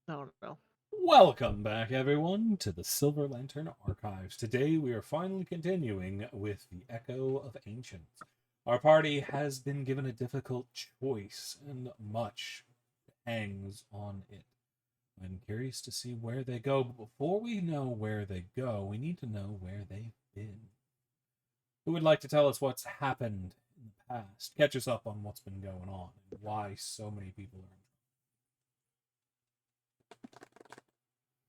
Oh no. Welcome back, everyone, to the Silver Lantern Archives. Today, we are finally continuing with the Echo of Ancients. Our party has been given a difficult choice, and much hangs on it. I'm curious to see where they go, but before we know where they go, we need to know where they've been. Who would like to tell us what's happened in the past? Catch us up on what's been going on and why so many people are.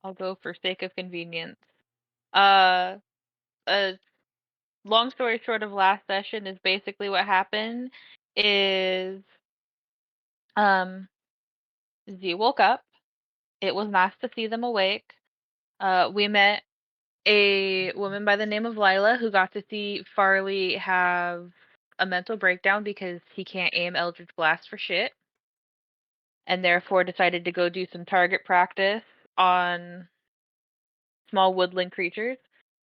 I'll go for sake of convenience. Uh, a long story short of last session is basically what happened is Z woke up. It was nice to see them awake. We met a woman by the name of Lila who got to see Farley have a mental breakdown because he can't aim Eldritch Blast for shit, and therefore decided to go do some target practice on small woodland creatures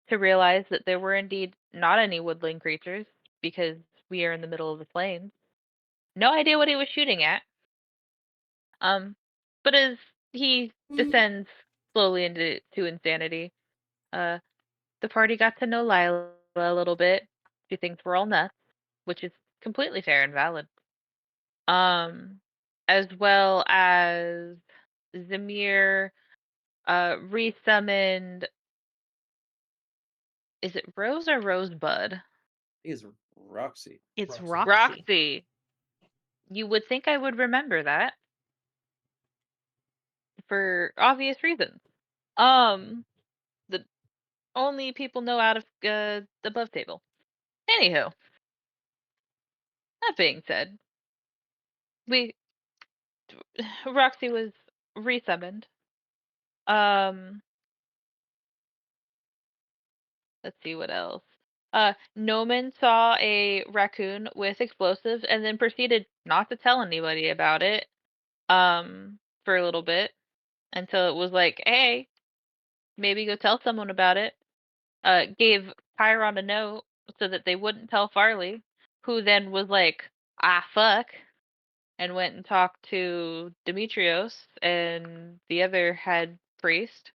to realize that there were indeed not any woodland creatures because we are in the middle of the plains. No idea what he was shooting at. Um, but as he descends slowly into insanity, uh, the party got to know Lila a little bit. She thinks we're all nuts, which is completely fair and valid. Um, as well as Zamir resummoned. Is it Rose or Rosebud? Is Roxy. It's Roxy. Roxy. You would think I would remember that for obvious reasons. The only people know out of the above table. Anywho, that being said, we Roxy was resummoned. Um, let's see what else. Noman saw a raccoon with explosives and then proceeded not to tell anybody about it. For a little bit until it was like, hey, maybe go tell someone about it. Gave Chiron a note so that they wouldn't tell Farley, who then was like, ah, fuck, and went and talked to Demetrios and the other head priest,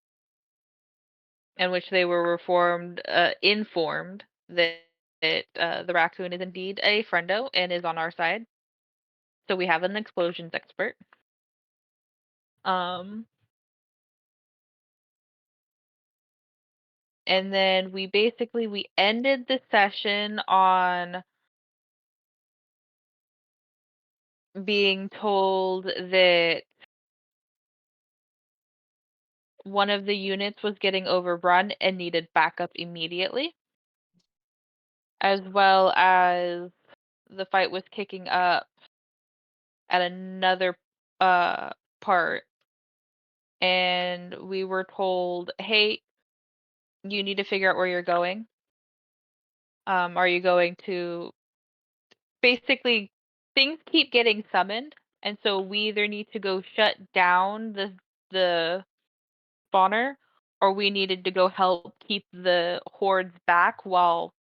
in which they were informed that the raccoon is indeed a friendo and is on our side. So we have an explosions expert. Um, and then we ended the session on being told that one of the units was getting overrun and needed backup immediately, as well as the fight was kicking up at another part, and we were told, hey, you need to figure out where you're going. Are you going to basically things keep getting summoned, and so we either need to go shut down the spawner, or we needed to go help keep the hordes back while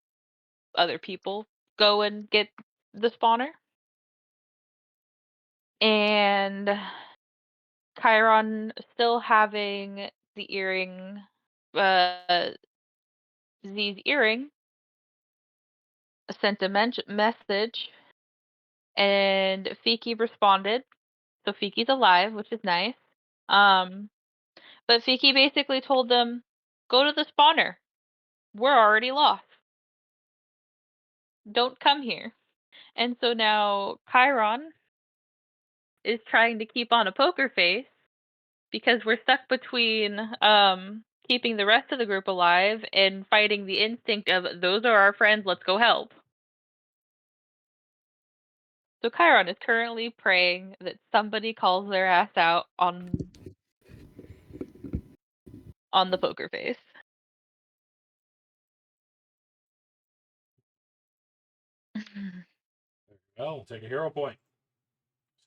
other people go and get the spawner. And Chiron still having the earring, Z's earring, sent a message, and Fiki responded. So Fiki's alive, which is nice. But Fiki basically told them, go to the spawner. We're already lost. Don't come here. And so now Chiron is trying to keep on a poker face because we're stuck between keeping the rest of the group alive and fighting the instinct of those are our friends, let's go help. So Chiron is currently praying that somebody calls their ass out on the poker face. There you go. Take a hero point.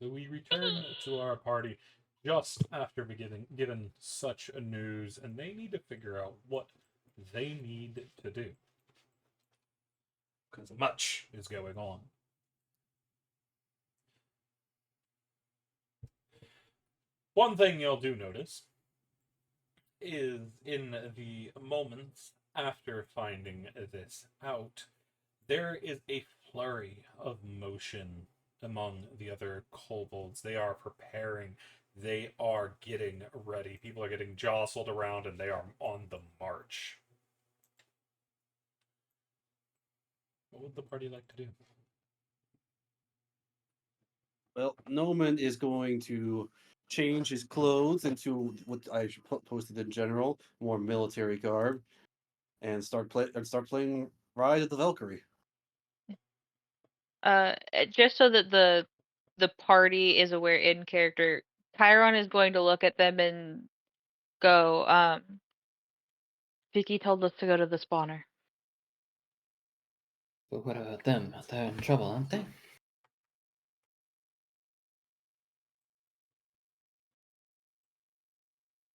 So we return to our party just after given such a news, and they need to figure out what they need to do. Because much is going on. One thing you'll do notice is in the moments after finding this out, there is a flurry of motion among the other kobolds. They are preparing, they are getting ready. People are getting jostled around and they are on the march. What would the party like to do? Well, Noman is going to change his clothes into what I posted in general, more military garb, and start playing Ride of the Valkyrie. Just so that the party is aware in character, Chiron is going to look at them and go, Vicky told us to go to the spawner. But what about them? They're in trouble, aren't they?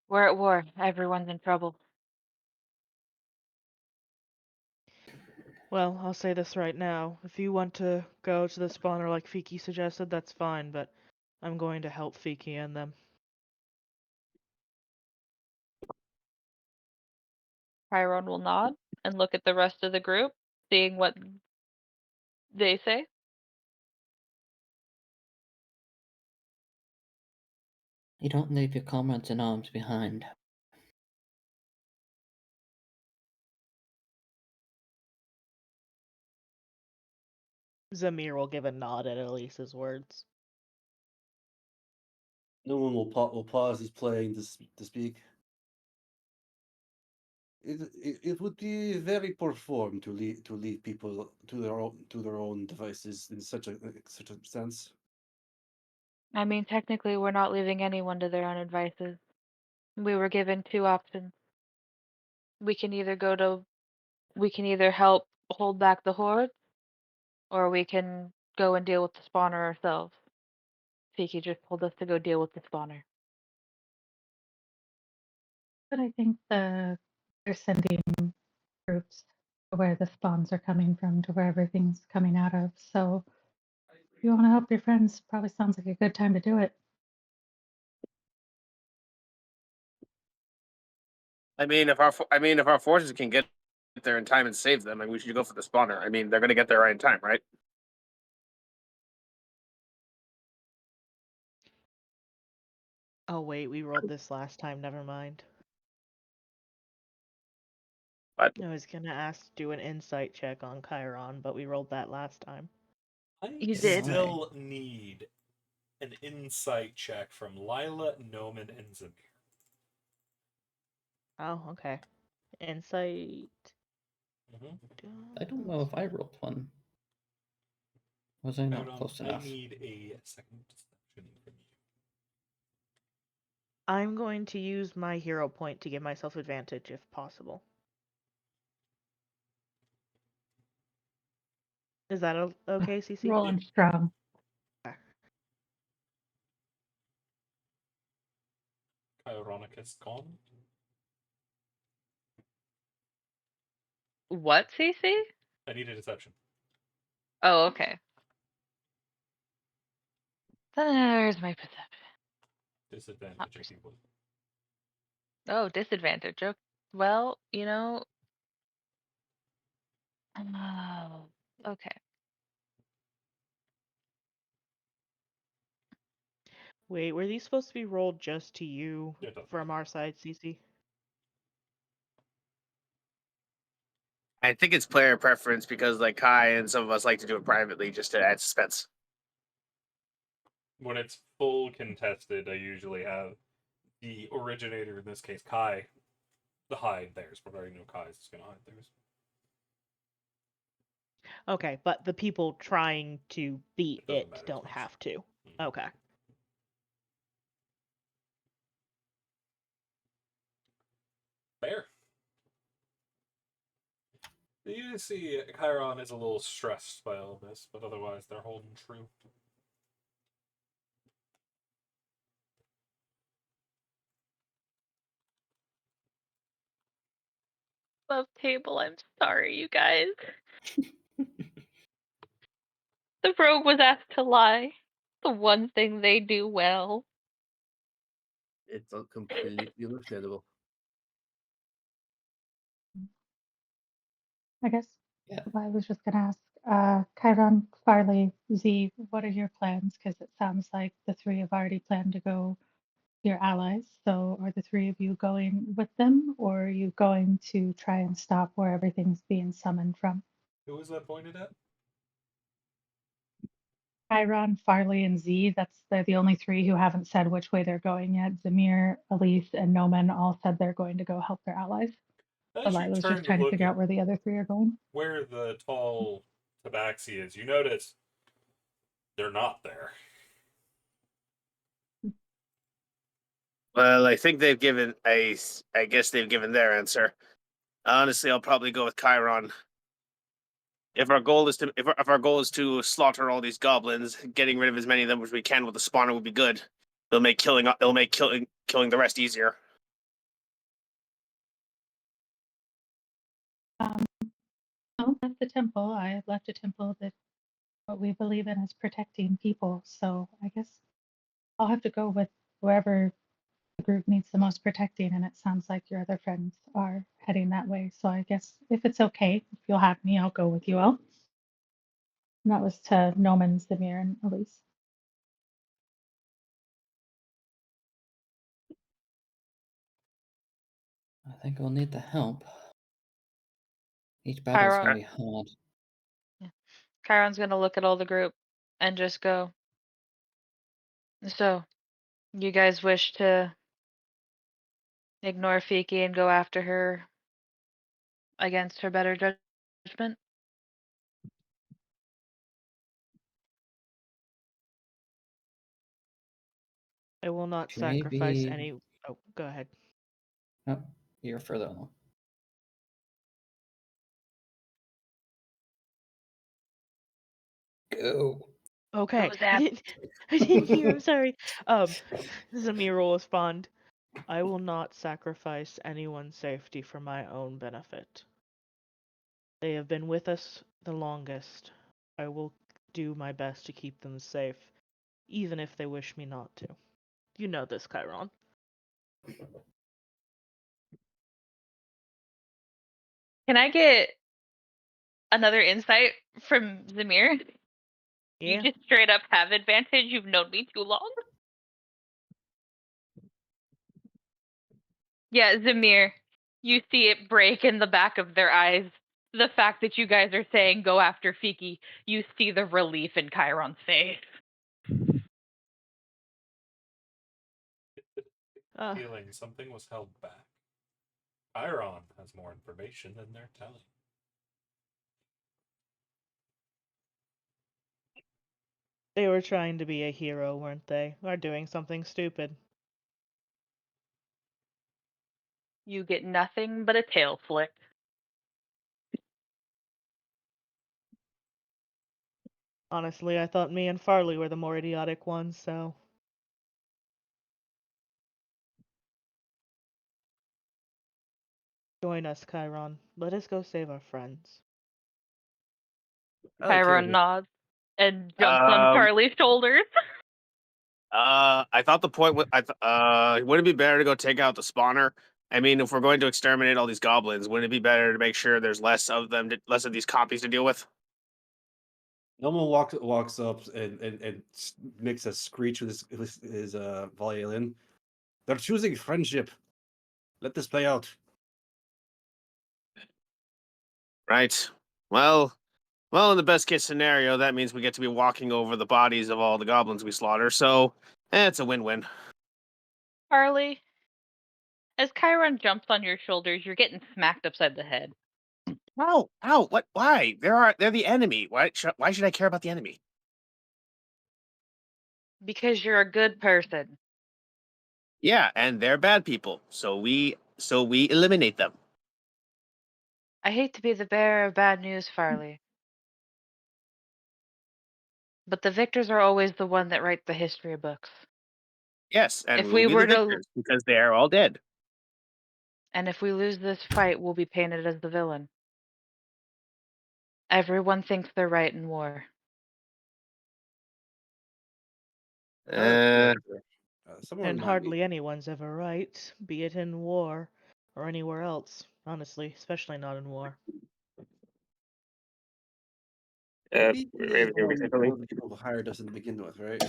We're at war. Everyone's in trouble. Well, I'll say this right now. If you want to go to the spawner like Fiki suggested, that's fine, but I'm going to help Fiki and them. Chiron will nod and look at the rest of the group, seeing what they say. You don't leave your comrades in arms behind. Zamir will give a nod at Elise's words. Noman will pause his playing to speak. It would be very poor form to leave people to their own devices in such a sense. I mean, technically, we're not leaving anyone to their own advices. We were given two options. We can either help hold back the horde, or we can go and deal with the spawner ourselves. Fiki just told us to go deal with the spawner. But I think they're sending groups to where the spawns are coming from, to where everything's coming out of. So if you want to help your friends, probably sounds like a good time to do it. I mean, if our forces can get there in time and save them, we should go for the spawner. I mean, they're going to get there right in time, right? Oh wait, we rolled this last time, never mind. But I was gonna ask to do an insight check on Chiron, but we rolled that last time. I You did. still need an insight check from Lila, Noman, and Zamir. Oh, okay. Insight. I don't know if I rolled one. Was I not Chiron, close I enough? need a second deception from you. I'm going to use my hero point to give myself advantage if possible. Is that okay, CC? Rolling strong. Chironicus gone. What, CC? I need a deception. Oh, okay. There's my perception. Disadvantage if you would. Oh, disadvantage. Well, oh, okay. Wait, were these supposed to be rolled just to you Yeah, it doesn't from matter. our side, CC? I think it's player preference because like Kai and some of us like to do it privately just to add suspense. When it's full contested, I usually have the originator, in this case Kai, the hide theirs, but I already know Kai's is going to hide theirs. Okay, but the people trying to beat It doesn't it matter as don't much. have to. Mhm. Okay. Fair. You see, Chiron is a little stressed by all this, but otherwise they're holding true. Love table, I'm sorry, you guys. The rogue was asked to lie. The one thing they do well. It's completely understandable. I guess Yeah. I was just gonna ask, Chiron, Farley, Z, what are your plans? Because it sounds like the three have already planned to go to your allies. So are the three of you going with them, or are you going to try and stop where everything's being summoned from? Who was that pointed at? Chiron, Farley, and Z, they're the only three who haven't said which way they're going yet. Zamir, Elise, and Noman all said they're going to go help their allies. As you Lila's turn just to trying to look figure at out where the other three are going. where the tall tabaxi is, you notice they're not there. Well, I think they've given I guess they've given their answer. Honestly, I'll probably go with Chiron. If our goal is to slaughter all these goblins, getting rid of as many of them as we can with the spawner would be good. It'll make killing the rest easier. I left the temple. I left a temple that what we believe in is protecting people. So I guess I'll have to go with whoever the group needs the most protecting. And it sounds like your other friends are heading that way. So I guess if it's okay, if you'll have me, I'll go with you all. And that was to Noman, Zamir, and Elise. I think we'll need the help. Each battle's Chiron, gonna be hard. Chiron's gonna look at all the group and just go. So, you guys wish to ignore Fiki and go after her against her better judgment? I will not She sacrifice may be. any. Oh, go ahead. Oh, you're further along. Go. Okay. Go, Zap. I didn't hear. I'm sorry. Zamir will respond. I will not sacrifice anyone's safety for my own benefit. They have been with us the longest. I will do my best to keep them safe, even if they wish me not to. You know this, Chiron. Can I get another insight from Zamir? Yeah. You just straight up have advantage. You've known me too long. Yeah, Zamir, you see it break in the back of their eyes. The fact that you guys are saying go after Fiki, you see the relief in Chiron's face. Feeling something was held back. Chiron has more information than they're telling. They were trying to be a hero, weren't they? Or doing something stupid. You get nothing but a tail flick. Honestly, I thought me and Farley were the more idiotic ones, so. Join us, Chiron. Let us go save our friends. Chiron nods and jumps on Um, Charlie's shoulders. I thought the point was, wouldn't it be better to go take out the spawner? I mean, if we're going to exterminate all these goblins, wouldn't it be better to make sure there's less of them, less of these copies to deal with? Elmo walks up and makes a screech with his violin. They're choosing friendship. Let this play out. Right. Well, in the best case scenario, that means we get to be walking over the bodies of all the goblins we slaughter. So, it's a win-win. Charlie, as Chiron jumps on your shoulders, you're getting smacked upside the head. Ow! What? Why? They're the enemy. Why should I care about the enemy? Because you're a good person. Yeah, and they're bad people. So we eliminate them. I hate to be the bearer of bad news, Farley. But the victors are always the one that write the history books. Yes, and If we will we be were the to, victors because they are all dead. and if we lose this fight, we'll be painted as the villain. Everyone thinks they're right in war. Uh, Someone And remind me. hardly anyone's ever right, be it in war or anywhere else, honestly, especially not in war. Vicky is Raven, one of the people who hired us in the begin with, right?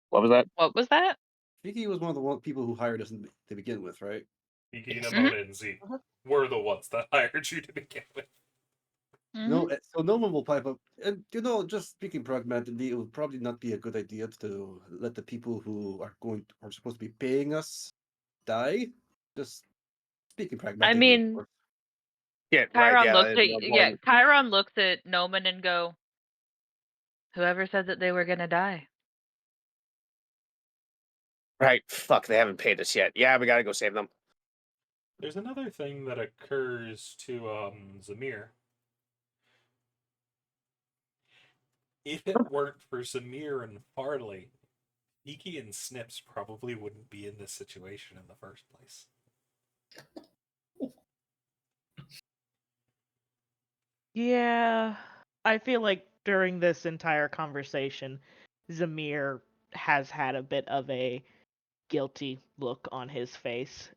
what was that? What was that? Vicky was one of the people who hired us to begin with, right? Iki, Mhm. Namona, and Z Uh-huh. were the ones that hired you to begin with. No, so no one will pipe up. And just speaking pragmatically, it would probably not be a good idea to let the people who are supposed to be paying us die. Just speaking I pragmatically, of mean, course. Yeah, right. Chiron Yeah, looks that at is more important. Chiron looks at Noman and go, "Whoever said that they were gonna die." Right. Fuck, they haven't paid us yet. Yeah, we gotta go save them. There's another thing that occurs to Zamir. If it weren't for Zamir and Farley, Iki and Snips probably wouldn't be in this situation in the first place. Yeah, I feel like during this entire conversation, Zamir has had a bit of a guilty look on his face.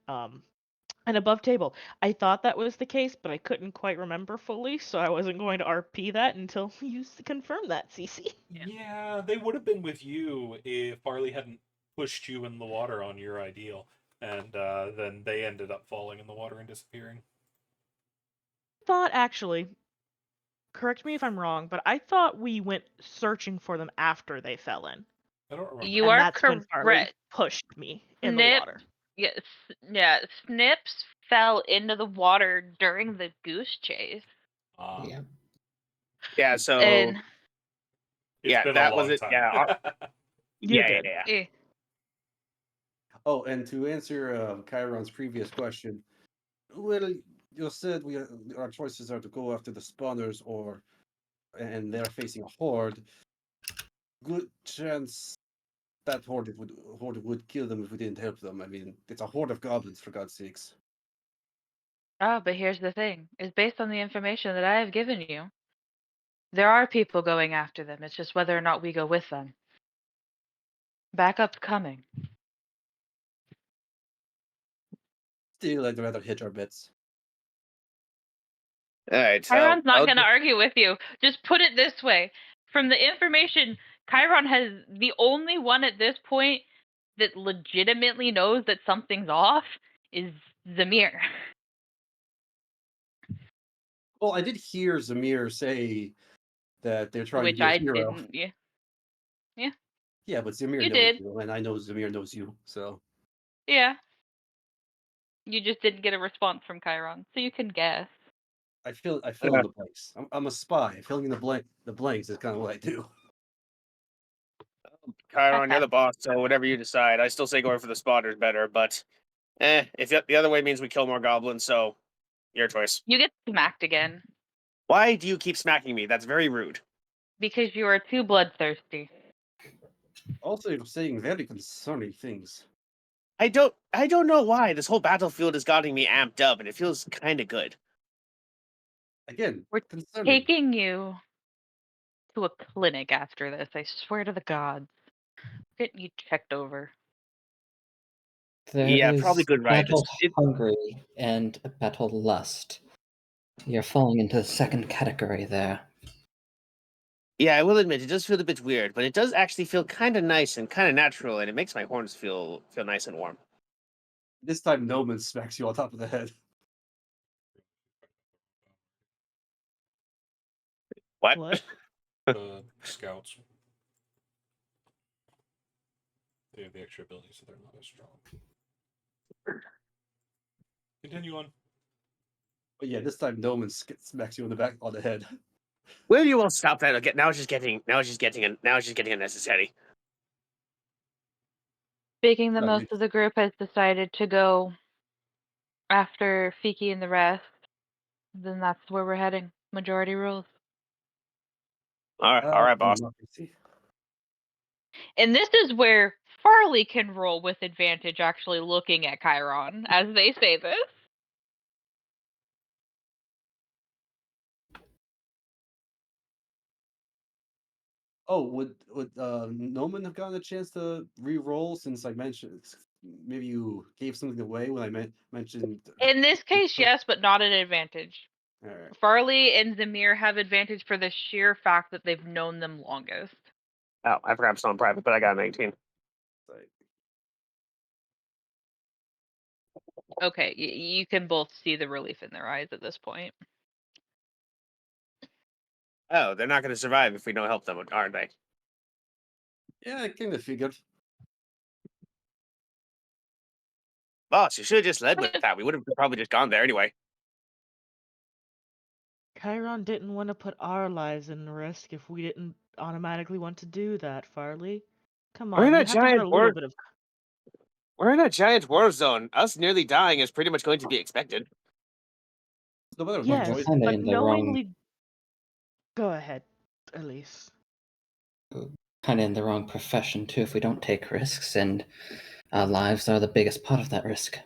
And above table, I thought that was the case, but I couldn't quite remember fully, so I wasn't going to RP that until you confirmed that, CC. Yeah, they would have been with you if Farley hadn't pushed you in the water on your ideal, and then they ended up falling in the water and disappearing. Thought actually, correct me if I'm wrong, but I thought we went searching for them after they fell in. I don't remember. You And are that's when Farley correct. pushed me in the Snip, water. yes, yeah. Snips fell into the water during the goose chase, Yeah. Yeah, so and It's been a that was long it. time. Yeah, You yeah, did. yeah, yeah. eh, Oh, and to answer Chiron's previous question, well, you said our choices are to go after the spawners and they're facing a horde. Good chance that horde would kill them if we didn't help them. I mean, it's a horde of goblins, for God's sakes. but here's the thing: is based on the information that I have given you, there are people going after them. It's just whether or not we go with them. Backup's coming. Still, I'd rather hedge our bets. All right. Chiron's not going to argue with you. Just put it this way: from the information, Chiron has the only one at this point that legitimately knows that something's off is Zamir. Well, I did hear Zamir say that they're trying to Which be a I hero. didn't. Yeah, Yeah, but Zamir you knows did. you, and I know Zamir knows you, so Yeah. You just didn't get a response from Chiron, so you can guess. I fill in the blanks. I'm a spy. Filling in the blanks is kind of what I do. Chiron, you're the boss, so whatever you decide. I still say going for the spotters better, but if the other way means we kill more goblins, so your choice. You get smacked again Why do you keep smacking me? That's very rude. because you are too bloodthirsty. Also, you're saying very concerning things. I don't know why. This whole battlefield has gotten me amped up, and it feels kind of good. Again, We're concerning. taking you to a clinic after this. I swear to the gods. Getting you checked over. There Yeah, is probably good, right? battle hungry and battle lust. You're falling into the second category there. Yeah, I will admit it does feel a bit weird, but it does actually feel kind of nice and kind of natural, and it makes my horns feel nice and warm. This time, Noman smacks you on top of the head. What? What? Scouts. They have the extra ability, so they're not as strong. Continue on. But yeah, this time Noman smacks you on the head. Will you all stop that? Again, now it's just getting unnecessary. Speaking the Right, most of the group has decided to go after Fiki and the rest, then that's where we're heading. Majority rules. All right, boss. Democracy. And this is where Farley can roll with advantage actually looking at Chiron as they say this. Oh, would Noman have gotten a chance to re-roll since I mentioned maybe you gave something away when I mentioned? In this case, yes, but not an advantage. All right. Farley and Zamir have advantage for the sheer fact that they've known them longest. Oh, I forgot I'm still in private, but I got a 19. Like, Okay, you can both see the relief in their eyes at this point. Oh, they're not going to survive if we don't help them, aren't they? yeah, I kind of figured. Boss, you should have just led with that. We would have probably just gone there anyway. Chiron didn't want to put our lives in risk if we didn't automatically want to do that, Farley. Come We're on, in you a have to have a giant little war. bit of. We're in a giant war zone. Us nearly dying is pretty much going to be expected. No matter what Yes, choice. Kinda but in the wrong, knowingly. Go ahead, Elise. kind of in the wrong profession too. If we don't take risks, and our lives are the biggest part of that risk.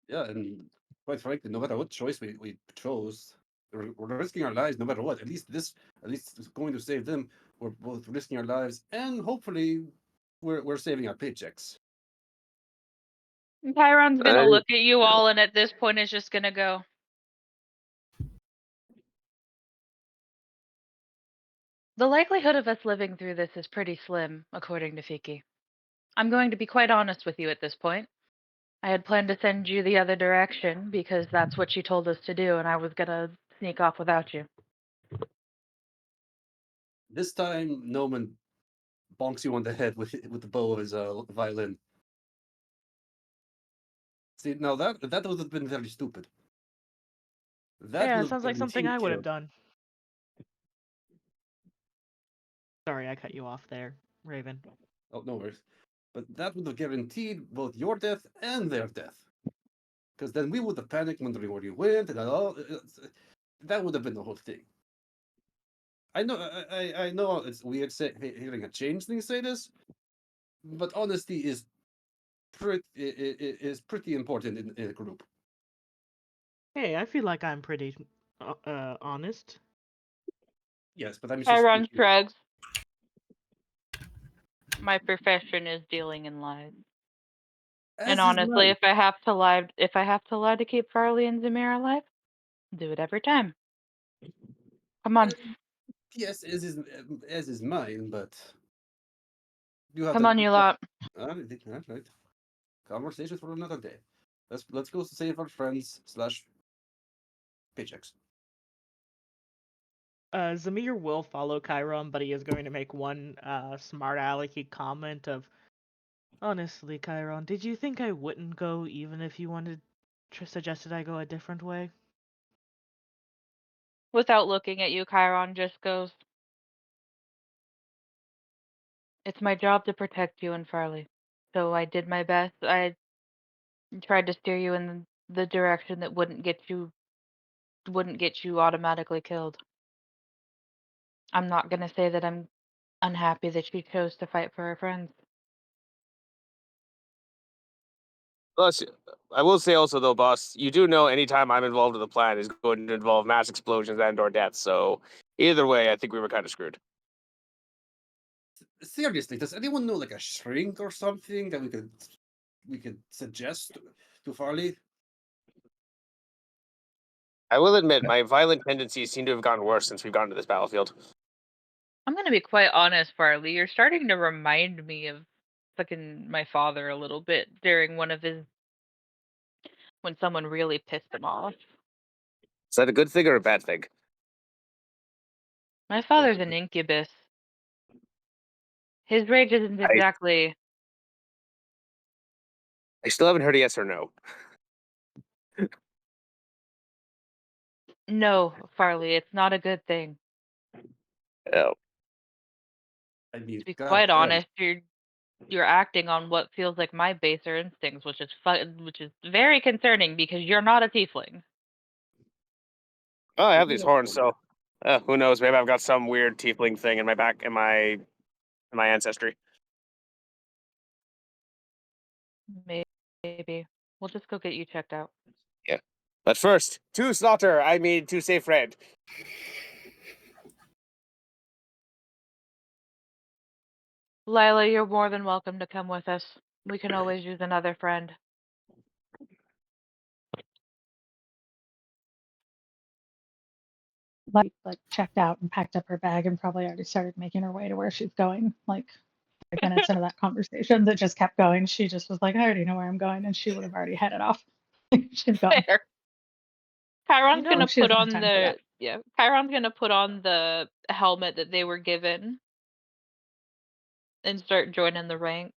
Yeah, and quite frankly, no matter what choice we chose, we're risking our lives no matter what. At least it's going to save them. We're both risking our lives, and hopefully, we're saving our paychecks. Chiron's gonna I- look at you all, and at this point is just gonna go. The likelihood of us living through this is pretty slim, according to Fiki. I'm going to be quite honest with you at this point. I had planned to send you the other direction because that's what you told us to do, and I was gonna sneak off without you. This time, Noman bonks you on the head with the bow of his violin. See, now that would have been very stupid. That Yeah, would it have sounds like gotten something Teed I would have killed. done. Sorry, I cut you off there, Raven. Oh, no worries. But that would have guaranteed both your death and their death. Because then we would have panicked, wondering where you went, and all. That would have been the whole thing. I know, I know it's weird hearing a changeling say this, but honesty is pretty important in a group. Hey, I feel like I'm pretty honest. Yes, but I'm just Chiron shrugs. My profession is dealing in lies. And as is honestly, mine. if I have to lie to keep Farley and Zamir alive, do it every time. Come on, Yes, as is mine, but you have come to. on, you lot. Right. Conversations for another day. Let's go save our friends / paychecks. Zamir will follow Chiron, but he is going to make one smart alecky comment of, honestly, Chiron, did you think I wouldn't go even if you suggested I go a different way? Without looking at you, Chiron just goes, it's my job to protect you and Farley. So I did my best. I tried to steer you in the direction that wouldn't get you automatically killed. I'm not gonna say that I'm unhappy that she chose to fight for her friends. Plus, I will say also though, boss, you do know anytime I'm involved in the plan is going to involve mass explosions and/or death. So either way, I think we were kind of screwed. Seriously, does anyone know like a shrink or something that we could suggest to Farley? I will admit, my violent tendencies seem to have gotten worse since we've gone to this battlefield. I'm gonna be quite honest, Farley. You're starting to remind me of fucking my father a little bit during one of his when someone really pissed him off. Is that a good thing or a bad thing? My father's an incubus. His rage isn't exactly. I still haven't heard a yes or no. No, Farley, it's not a good thing. Oh. I mean, To be God quite damn. honest, you're acting on what feels like my baser instincts, which is very concerning because you're not a tiefling. Oh, I have these horns, so who knows? Maybe I've got some weird tiefling thing in my back, in my ancestry. Maybe. We'll just go get you checked out. Yeah. But first, to slaughter, I mean to save friend. Lila, you're more than welcome to come with us. We can always use another friend. Like checked out and packed up her bag and probably already started making her way to where she's going. Like 5 minutes into that conversation that just kept going, she just was like, I already know where I'm going, and she would have already headed off. She's gone. Fair. Chiron's know, gonna She put doesn't have on time for that. Chiron's gonna put on the helmet that they were given and start joining the ranks.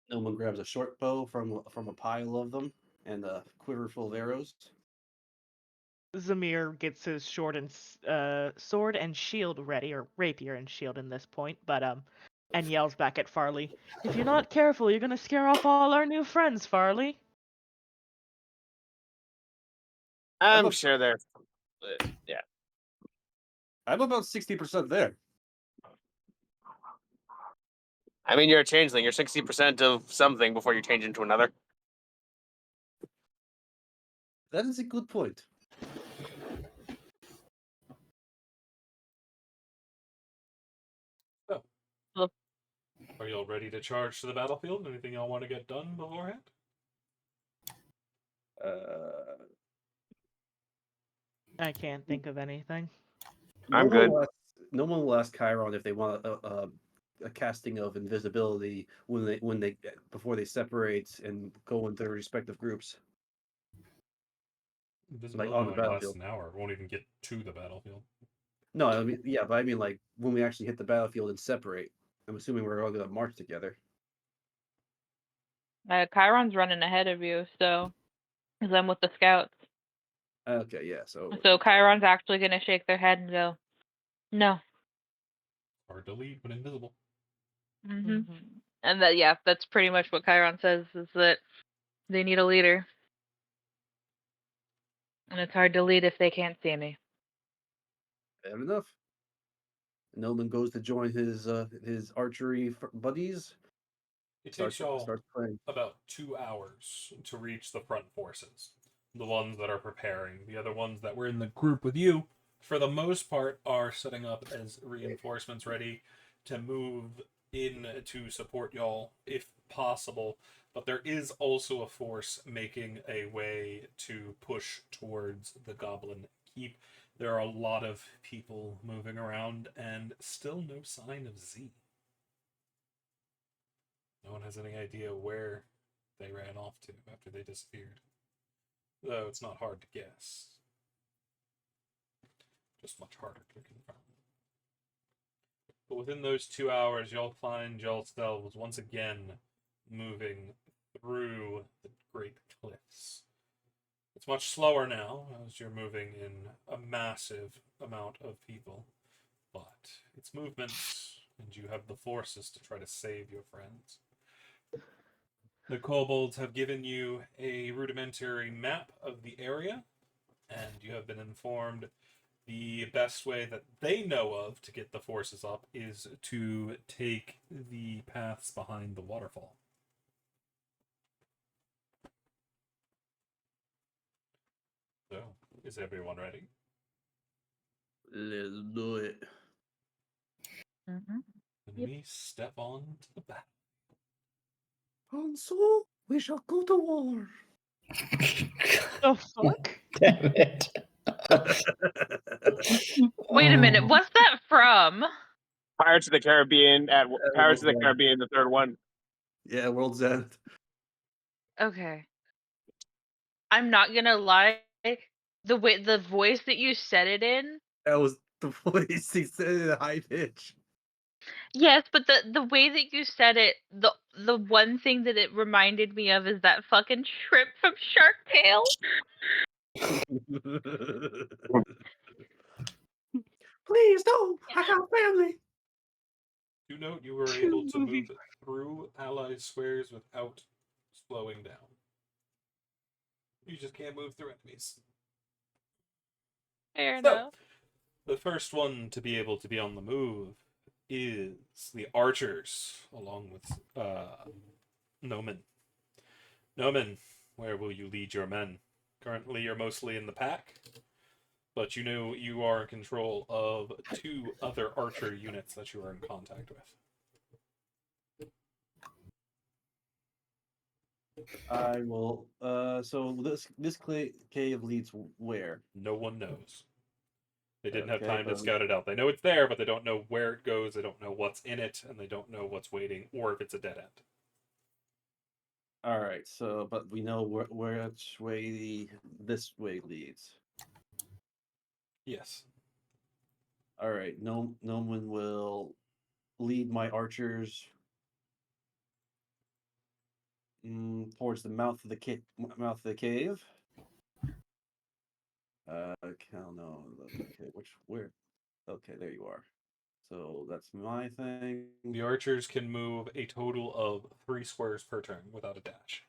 Noman grabs a short bow from a pile of them and a quiver full of arrows. Zamir gets his sword and shield ready, or rapier and shield in this point, but and yells back at Farley, "If you're not careful, you're gonna scare off all our new friends, Farley." I'm a- sure they're. Yeah. I'm about 60% there. I mean, you're a changeling. You're 60% of something before you change into another. That is a good point. So, Look. are y'all ready to charge to the battlefield? Anything y'all want to get done beforehand? I can't think of anything. I'm good. No one will ask Chiron if they want a casting of invisibility when they before they separate and go into their respective groups. Invisibility on the only lasts battlefield. an hour. It won't even get to the battlefield. No, I mean but I mean like when we actually hit the battlefield and separate. I'm assuming we're all going to march together. Chiron's running ahead of you, so because I'm with the scouts. Okay, yeah. So Chiron's actually gonna shake their head and go, "No." Hard to lead when invisible. Mm-hmm. And that's pretty much what Chiron says, is that they need a leader. And it's hard to lead if they can't see me. fair enough. Nolan goes to join his archery buddies. It takes y'all Starts playing. about 2 hours to reach the front forces. The ones that are preparing. The other ones that were in the group with you, for the most part, are setting up as reinforcements ready to move in to support y'all if possible. But there is also a force making a way to push towards the Goblin Keep. There are a lot of people moving around and still no sign of Z. No one has any idea where they ran off to after they disappeared. Though it's not hard to guess. Just much harder to confirm. But within those 2 hours, y'all find yourselves once again moving through the Great Cliffs. It's much slower now, as you're moving in a massive amount of people. But it's movement, and you have the forces to try to save your friends. The kobolds have given you a rudimentary map of the area, and you have been informed the best way that they know of to get the forces up is to take the paths behind the waterfall. So, is everyone ready? Let's do it. Mm-hmm. Then we step on to the battle. And so we shall go to war. The fuck? Damn it. Wait a minute, what's that from? Pirates of the Caribbean Pirates of the World's End. Caribbean, the third one. Yeah, World's End. Okay. I'm not gonna lie, the voice that you said it in. That was the voice he said in a high pitch. Yes, but the way that you said it, the one thing that it reminded me of is that fucking shrimp from Shark Tale. Please don't. I got family. Do note you were able to move through allied squares without slowing down. You just can't move through enemies. Fair So, enough. the first one to be able to be on the move is the archers, along with Noman. Noman, where will you lead your men? Currently, you're mostly in the pack, but you know you are in control of 2 other archer units that you are in contact with. I will. So this cave leads where? No one knows. They didn't have Okay, time to but scout it out. They know it's there, but they don't know where it goes. They don't know what's in it, and they don't know what's waiting, or if it's a dead end. all right. So, but we know which way this way leads. Yes. All right. No one will lead my archers towards the mouth of the cave. Mouth of the cave. No. Okay, where? Okay, there you are. So that's my thing. The archers can move a total of 3 squares per turn without a dash.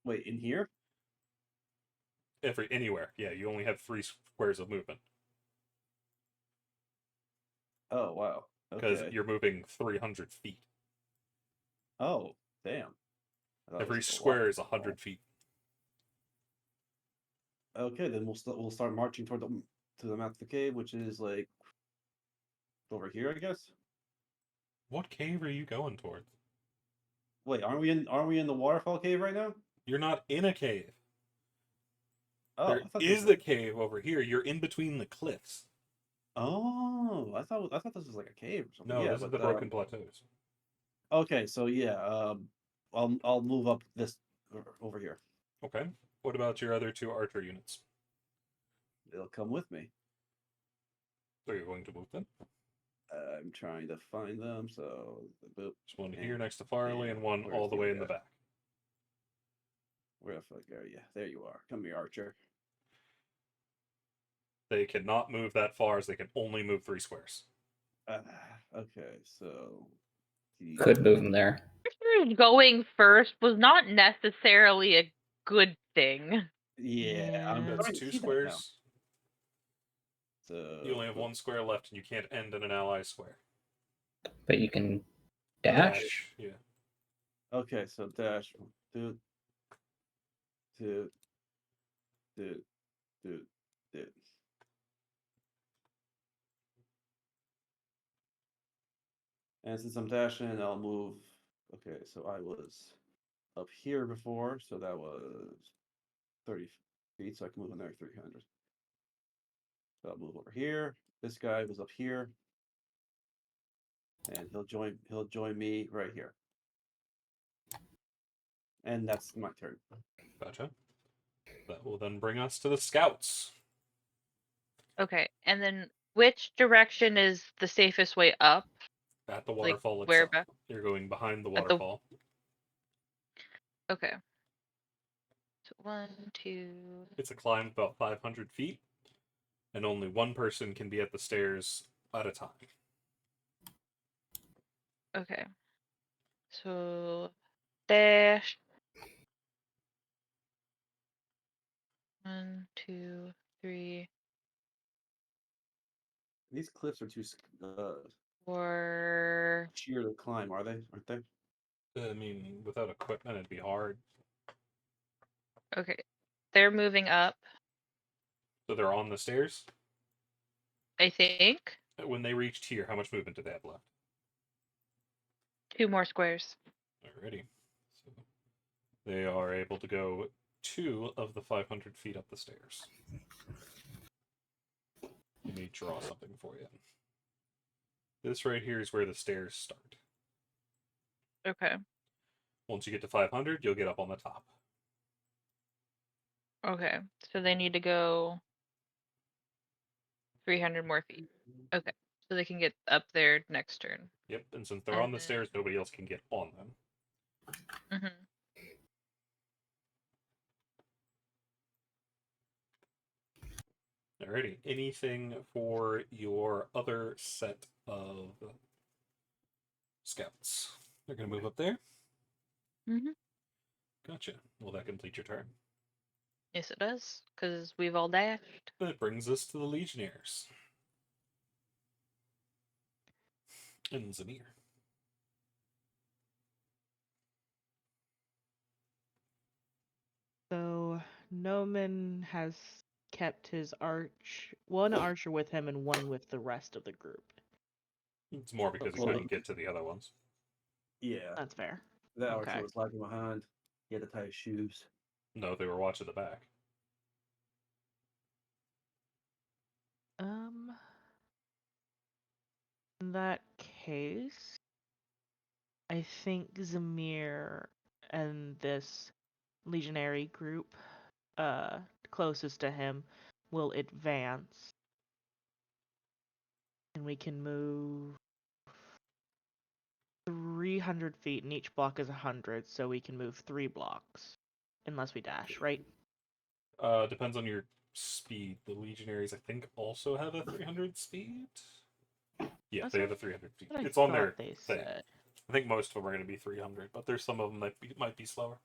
Wait, in here? Anywhere. Yeah, you only have 3 squares of movement. Oh wow. Because Okay. you're moving 300 feet. Oh damn. Every A lot. square is 100 feet. Okay, then we'll start marching toward to the mouth of the cave, which is like over here, I guess. What cave are you going towards? Wait, aren't we in the waterfall cave right now? You're not in a cave. Oh, There I thought is this a cave over here. You're in between the cliffs. Oh, I thought this was like a cave or something. No, Yeah, this is but the Broken Plateaus. okay, so yeah, I'll move up this over here. Okay. What about your other 2 archer units? They'll come with me. So you're going to move them? I'm trying to find them. So boop. There's one here next to Farley and one where's all the way in guy? the back. Where the fuck are you? There you are. Come here, Archer. They cannot move that far as they can only move 3 squares. Okay, so Could move them there. Going first was not necessarily a good thing. Yeah, I'm Yeah. That's starting to 2 see that now. squares. So You only have 1 square left and you can't end in an ally square. But you can dash. Yeah. okay, so dash, do, do, do, do, do. And since I'm dashing, I'll move. Okay, so I was up here before, so that was 30 feet, so I can move another 300. So I'll move over here. This guy was up here, and he'll join me right here. And that's my turn. Gotcha. That will then bring us to the scouts. Okay, and then which direction is the safest way up? At the Like, waterfall where itself. You're going behind the At the- waterfall. Okay. So 1, 2. It's a climb of about 500 feet, and only one person can be at the stairs at a time. Okay. So dash. 1, 2, 3, These cliffs are too 4. sheer to climb, are they? Aren't they? I mean, without equipment, it'd be hard. Okay. They're moving up, So they're on the stairs. I think. When they reached here, how much movement do they have left? 2 more squares. Alrighty. So they are able to go 2 of the 500 feet up the stairs. Let me draw something for you. This right here is where the stairs start. Okay. Once you get to 500, you'll get up on the top. Okay. So they need to go 300 more feet. Okay. So they can get up there next turn. Yep, and since they're And on the then- stairs, nobody else can get on them. Mhm. Alrighty. Anything for your other set of scouts? They're going to move up there. Mhm. Gotcha. Will that complete your turn? Yes, it does, because we've all dashed. That brings us to the Legionnaires. And Zamir. So Noman has kept his one archer with him and one with the rest of the group. It's more because he Well, couldn't get to the other ones. Yeah. That's fair. That Okay. archer was lagging behind. He had to tie his shoes. No, they were watching the back. In that case, I think Zamir and this legionary group closest to him will advance. And we can move 300 feet, and each block is 100, so we can move 3 blocks. Unless we dash, right? Depends on your speed. The legionaries, I think, also have a 300 speed. Yeah, That's they have what a 300 feet. I It's on thought their they thing. said. I think most of them are going to be 300, but there's some of them that might be slower.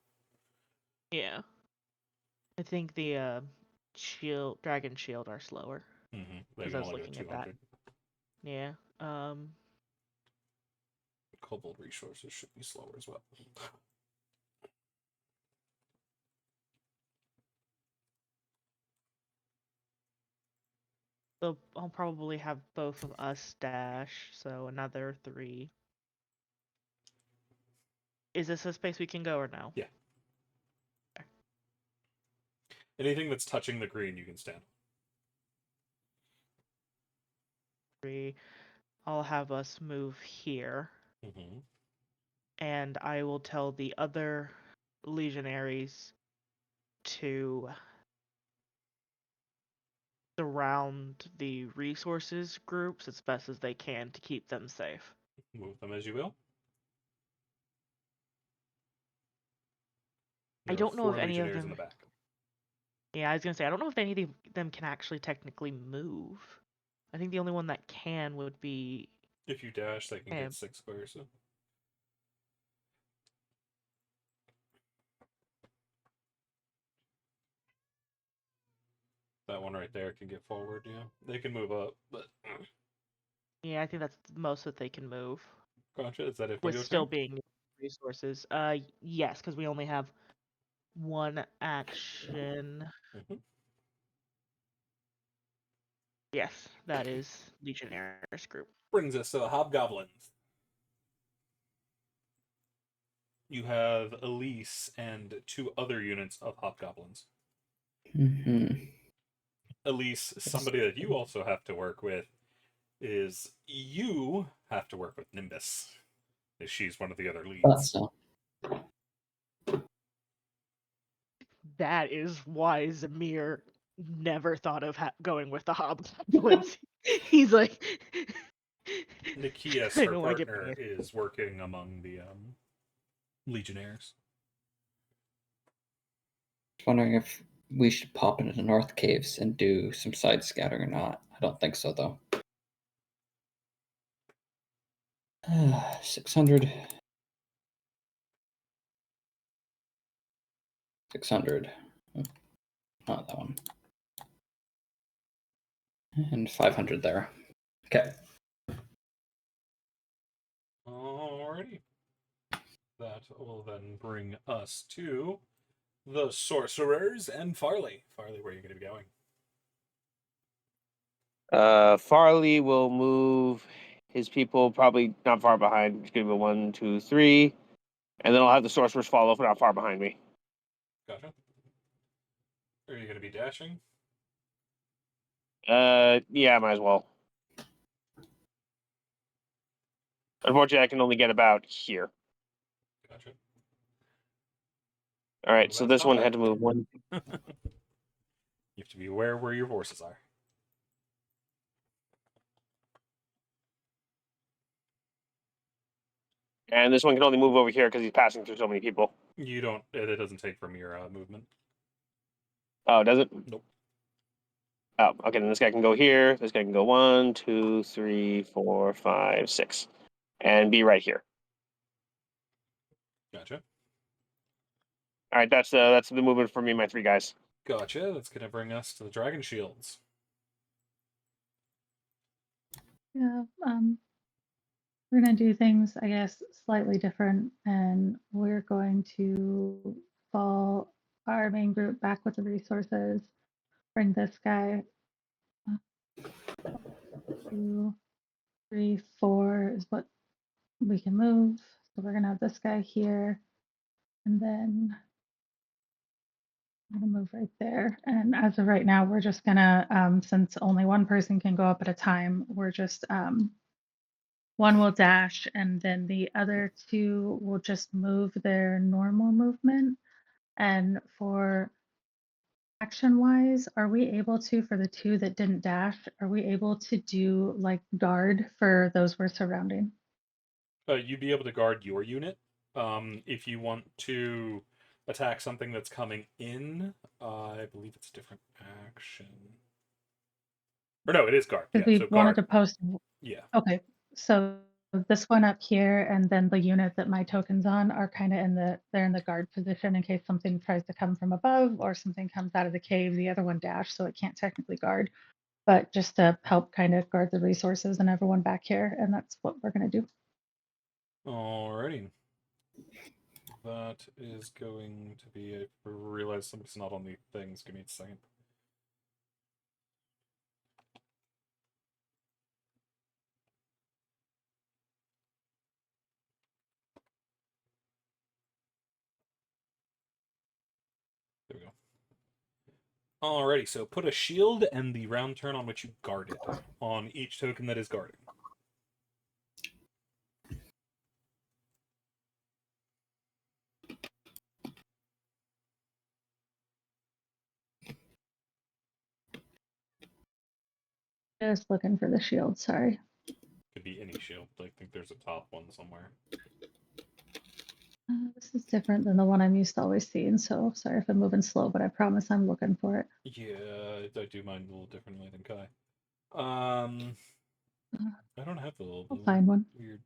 Yeah. I think the dragon shield are slower. Mm-hmm. They Because can I was only go looking at that. 200. Yeah. Kobold resources should be slower as well. So I'll probably have both of us dash, so another 3. Is this a space we can go or no? Yeah. Anything that's touching the green, you can stand. 3. I'll have us move here. Mm-hmm. And I will tell the other legionaries to surround the resources groups as best as they can to keep them safe. Move them as you will. I There are don't know if 4 any of legionnaires in them. the back. Yeah, I was gonna say I don't know if any of them can actually technically move. I think the only one that can would be If you dash, they can him. get 6 squares. So. That one right there can get forward, yeah. They can move up, but... Yeah, I think that's the most that they can move. Gotcha, is that it for With your still turn? being resources. Yes, because we only have one action. Mm-hmm. Yes, that is Legionnaires group. Brings us to the Hobgoblins. You have Elise and 2 other units of Hobgoblins. Mm-hmm. Elise, somebody that you also have to work with, is you have to work with Nimbus. She's one of the other Thought leads. so. That is why Zamir never thought of going with the hobgoblins. He's like, Nikias, I her don't want to get partner, banned. is working among the Legionnaires. Just wondering if we should pop into the North Caves and do some side scattering or not. I don't think so, though. 600. 600. Not that one. And 500 there. Okay. Alrighty. That will then bring us to the Sorcerers and Farley. Farley, where are you going to be going? Farley will move his people probably not far behind. Just give me 1, 2, 3, and then I'll have the sorcerers follow not far behind me. Gotcha. Are you going to be dashing? Yeah, might as well. Unfortunately, I can only get about here. Gotcha. All right, Well, so that's this not one bad. had to move 1. You have to be aware where your horses are. And this one can only move over here because he's passing through so many people. You don't. It doesn't take from your movement. Oh, does it? Nope. Oh, okay. Then this guy can go here. This guy can go 1, 2, 3, 4, 5, 6, and be right here. Gotcha. All right, that's the movement for me and my 3 guys. Gotcha. That's going to bring us to the Dragon Shields. Yeah, we're gonna do things, I guess, slightly different, and we're going to fall our main group back with the resources. Bring this guy. 2, 3, 4 is what we can move. So we're gonna have this guy here, and then I'm gonna move right there. And as of right now, we're just gonna, since only one person can go up at a time, we're just one will dash, and then the other two will just move their normal movement. And for action wise, are we able to, for the two that didn't dash, are we able to do like guard for those we're surrounding? You'd be able to guard your unit. If you want to attack something that's coming in, I believe it's a different action. Or no, it is guard. Yeah, Because we so wanted guard. to post. Yeah. Okay, so this one up here, and then the unit that my token's on are kind of they're in the guard position in case something tries to come from above or something comes out of the cave. The other one dashed, so it can't technically guard, but just to help kind of guard the resources and everyone back here, and that's what we're gonna do. Alrighty. That is going to be a. Realize somebody's not on the things. Give me a second. There we go. Alrighty, so put a shield and the round turn on which you guarded on each token that is guarding. Just looking for the shield, sorry. Could be any shield. I think there's a top one somewhere. This is different than the one I'm used to always seeing, so sorry if I'm moving slow, but I promise I'm looking for it. Yeah, I do mine a little differently than Kai. I don't have the little I'll blue find one. Weird.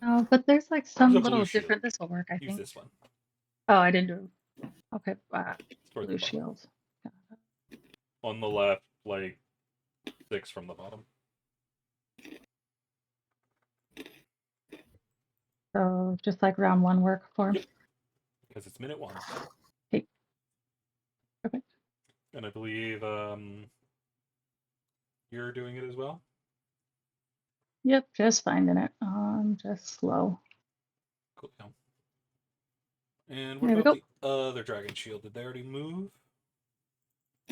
Oh, but there's like There's some a blue little shield. different. This will work, I Use think. this one. Oh, I didn't do. Okay, It's towards blue the bottom. shield. On the left, like 6 from the bottom. So just like round one work for. Yep. Because it's minute 1. Okay. Perfect. And I believe you're doing it as well. Yep, just finding it. Just slow. Cool. And what There we about go. the other dragon shield? Did they already move?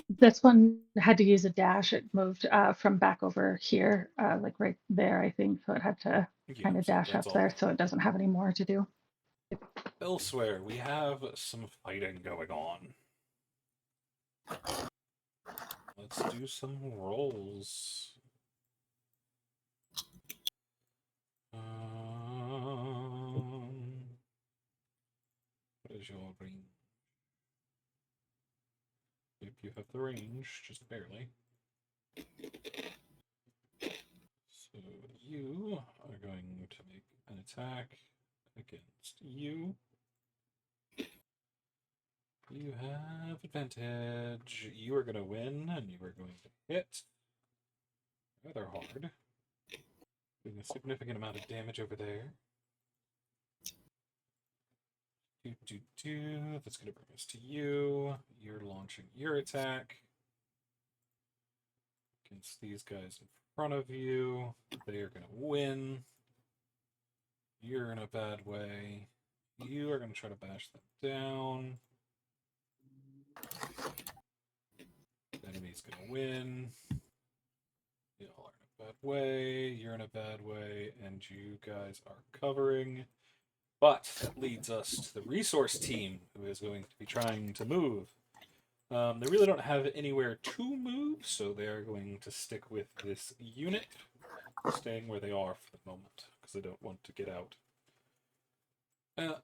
This one had to use a dash. It moved from back over here, like right there, I think. So it had to kind of so dash that's up all. there, so it doesn't have any more to do. Elsewhere, we have some fighting going on. Let's do some rolls. What is your range? If you have the range, just barely. So you are going to make an attack against you. You have advantage. You are going to win, and you are going to hit rather hard. Doing a significant amount of damage over there. That's going to bring us to you. You're launching your attack against these guys in front of you. They are going to win. You're in a bad way. You are going to try to bash them down. The enemy's going to win. You all are in a bad way. You're in a bad way. And you guys are covering. But that leads us to the resource team, who is going to be trying to move. They really don't have anywhere to move, so they are going to stick with this unit, staying where they are for the moment, because they don't want to get out. Do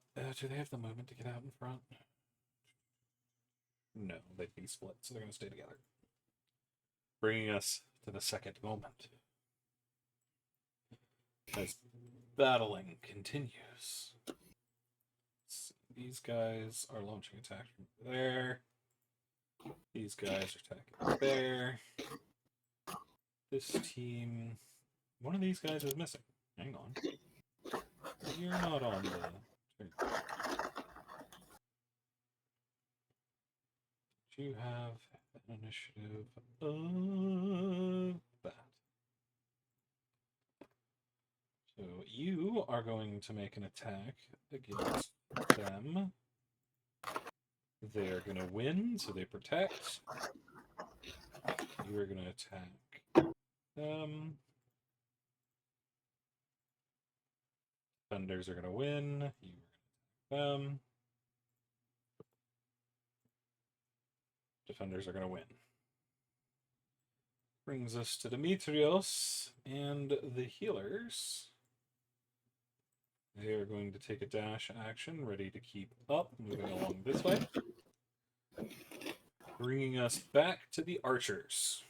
they have the movement to get out in front? No, they'd be split, so they're going to stay together. Bringing us to the second moment. As battling continues. These guys are launching attacks from there. These guys are attacking there. This team... One of these guys is missing. Hang on. You're not on the turn. You have an initiative of that. So You are going to make an attack against them. They're going to win, so they protect. You are going to attack them. Defenders are going to win. You are going to attack them. Defenders are going to win. Brings us to Demetrios and the healers. They are going to take a dash action, ready to keep up, moving along this way. Bringing us back to the archers.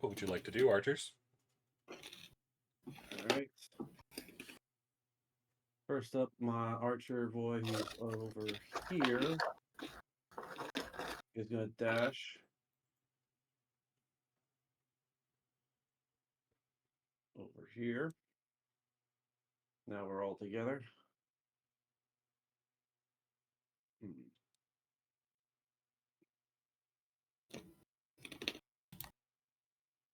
What would you like to do, archers? Alright. First up, my archer boy who's over here is going to dash over here. Now we're all together.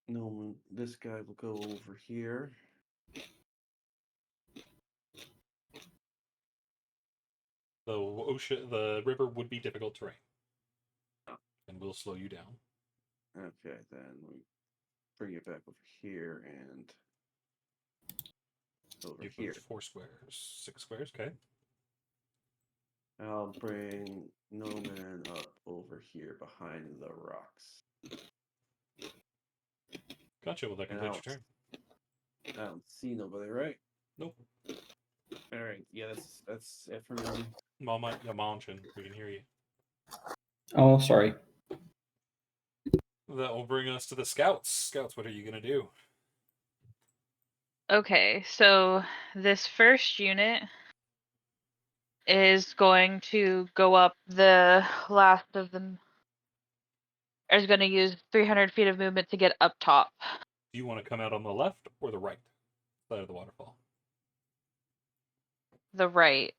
No, this guy will go over here. The river would be difficult terrain, and will slow you down. Okay, then we bring it back over here and over You've here. moved 4 squares, 6 squares. Okay. I'll bring Noman up over here behind the rocks. Gotcha. Well, that And completes your turn. I don't see nobody, right? Nope. All right, yeah, that's it for me. Mama, Yamanchin, we can hear you. Oh, sorry. That will bring us to the scouts. Scouts, what are you going to do? Okay, so this first unit is going to go up the last of them. Is going to use 300 feet of movement to get up top. Do you want to come out on the left or the right side of the waterfall? The right.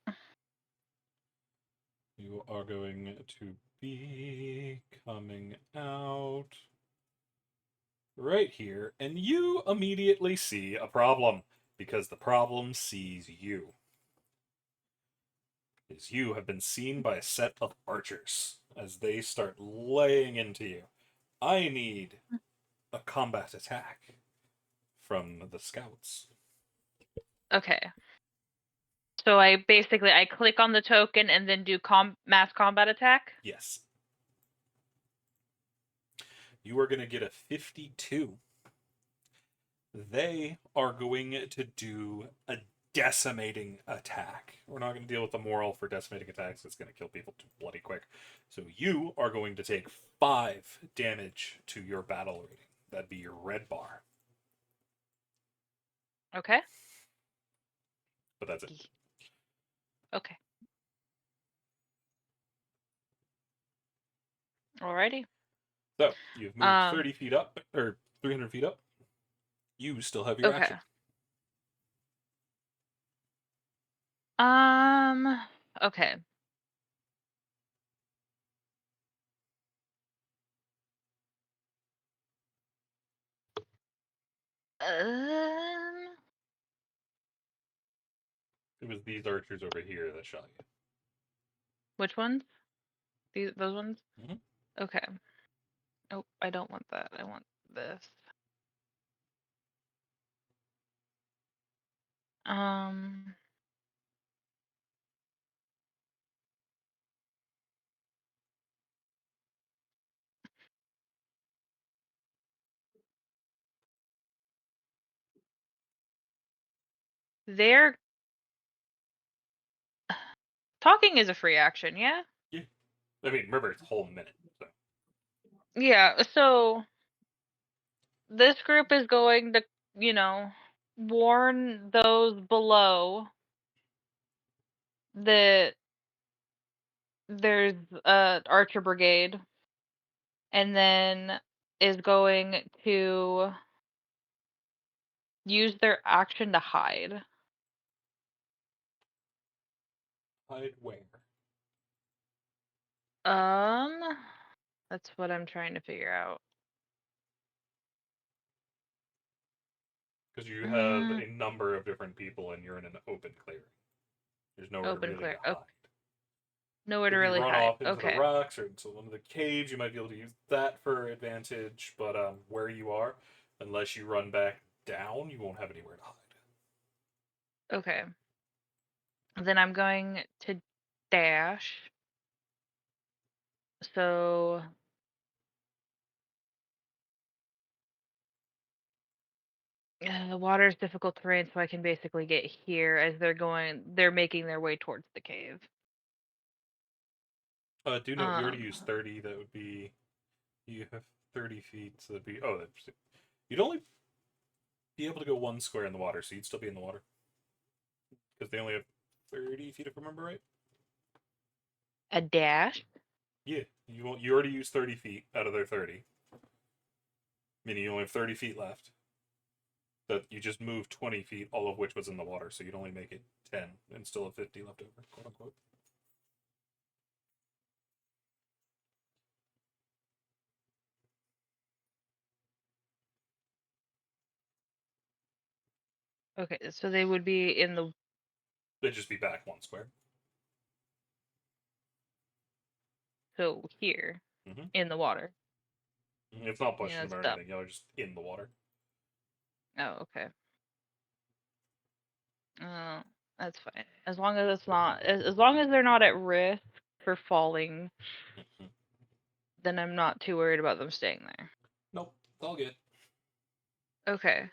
You are going to be coming out right here, and you immediately see a problem, because the problem sees you. Is you have been seen by a set of archers as they start laying into you. I need a combat attack from the scouts. Okay. So I click on the token and then do mass combat attack. Yes. You are going to get a 52. They are going to do a decimating attack. We're not going to deal with the moral for decimating attacks. It's going to kill people too bloody quick. So you are going to take 5 damage to your battle rating. That'd be your red bar. Okay. But that's it. Okay. Alrighty. So you've moved 30 feet up, or 300 feet up. You still have your action. Okay. It was these archers over here that shot you. Which ones? Those ones? Mhm. Okay. Oh, I don't want that. I want this. They're talking is a free action, yeah? Yeah. I mean, remember, it's a whole minute. So. Yeah, so this group is going to, warn those below that there's a archer brigade, and then is going to use their action to hide. Hide where? That's what I'm trying to figure out. Because you have a number of different people and you're in an open clearing. There's nowhere Open to really clear. hide. Nowhere to If really you run hide. off into Okay. the rocks or into one of the caves, you might be able to use that for advantage. But where you are, unless you run back down, you won't have anywhere to hide. Okay. Then I'm going to dash. So water is difficult terrain, so I can basically get here as they're making their way towards the cave. Do note you already used 30. That would be you have 30 feet. So that'd be you'd only be able to go 1 square in the water, so you'd still be in the water because they only have 30 feet, if I remember right. A dash? Yeah, you already used 30 feet out of their 30, meaning you only have 30 feet left. That you just moved 20 feet, all of which was in the water, so you'd only make it 10 and still have 50 left over, quote unquote. Okay, so they would be in the. They'd just be back 1 square. So here, Mhm. in the water. It's not pushing that's them or dumb. anything. Y'all are just in the water. Oh, okay. That's fine. As long as it's not, as long as they're not at risk for falling, then I'm not too worried about them staying there. Nope, it's all good. Okay.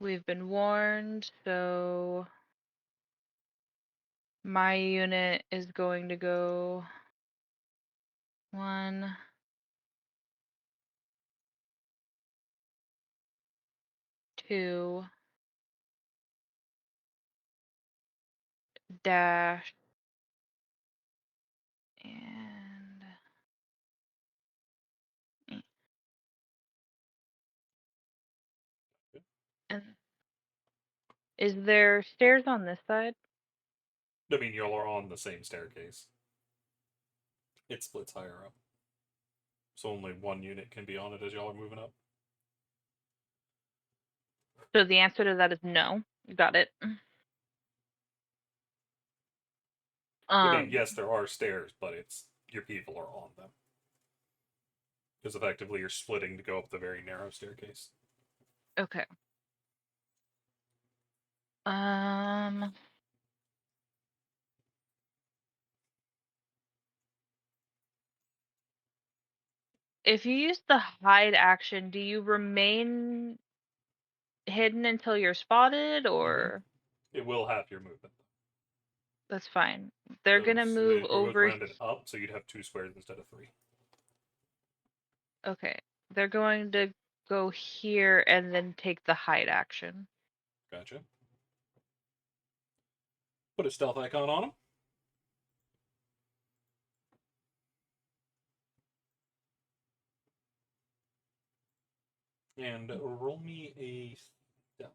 We've been warned, so my unit is going to go 1, 2, dash, and is there stairs on this side? I mean, y'all are on the same staircase. It splits higher up. So only 1 unit can be on it as y'all are moving up. So the answer to that is no. You got it. I mean, yes, there are stairs, but it's your people are on them. Because effectively you're splitting to go up the very narrow staircase. Okay. If you use the hide action, do you remain hidden until you're spotted, or It will have your movement. that's fine? They're gonna move It over. goes rounded up, so you'd have 2 squares instead of 3. Okay, they're going to go here and then take the hide action. Gotcha. Put a stealth icon on them. And roll me a stealth.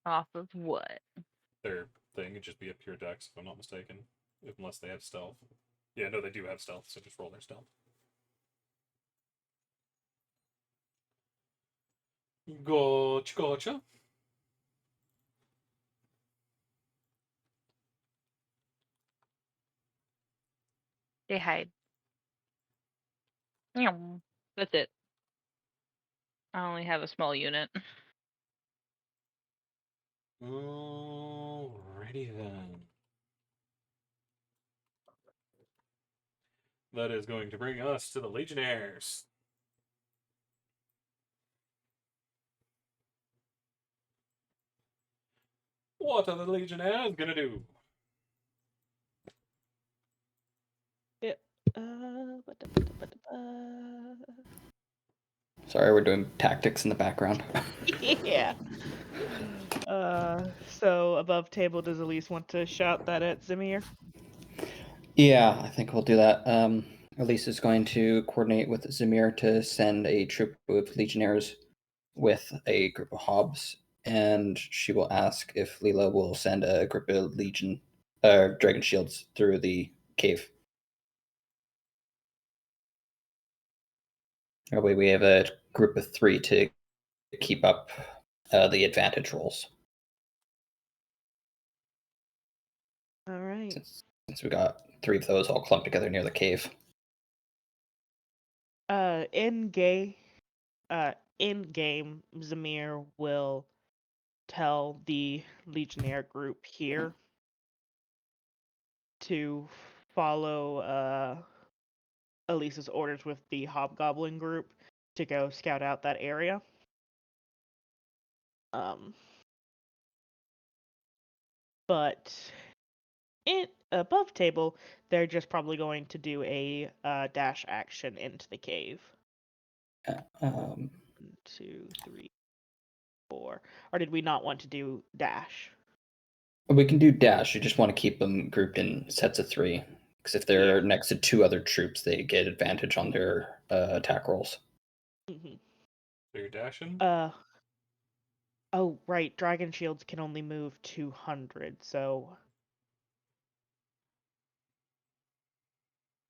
Off of what? Their thing would just be a pure dex, if I'm not mistaken. Unless they have stealth. Yeah, no, they do have stealth, so just roll their stealth. Gotcha. They hide. That's it. I only have a small unit. Alrighty then. That is going to bring us to the Legionnaires. What are the Legionnaires gonna do? Yeah. Sorry, we're doing tactics in the background. Yeah. So above table, does Elise want to shout that at Zemir? Yeah, I think we'll do that. Elise is going to coordinate with Zamir to send a troop of legionnaires with a group of hobs, and she will ask if Leela will send a group of dragon shields through the cave. That way we have a group of 3 to keep up the advantage rolls. All right. Since we got 3 of those all clumped together near the cave. In game, Zamir will tell the Legionnaire group here to follow Elisa's orders with the Hobgoblin group to go scout out that area. But above table, they're just probably going to do a dash action into the cave. 1, 2, 3, 4. Or did we not want to do dash? We can do dash. You just want to keep them grouped in sets of 3. Because if they're next to 2 other troops, they get advantage on their attack rolls. Mm-hmm. So you're dashing? Oh, right. Dragon shields can only move 200, so...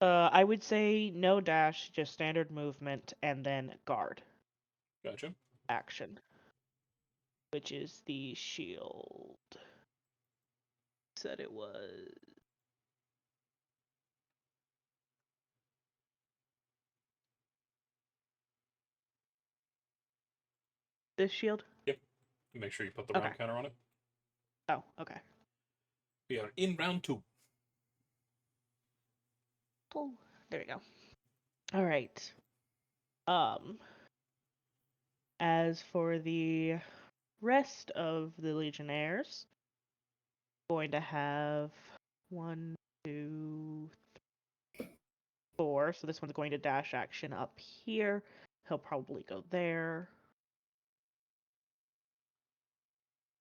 I would say no dash, just standard movement, and then guard. Gotcha. Action. Which is the shield. Said it was... This shield? Yep. Make sure you put the Okay. round counter on it. Oh, okay. We are in round 2. Oh, there we go. All right. As for the rest of the Legionnaires, going to have 1, 2, 4. So this one's going to dash action up here. He'll probably go there.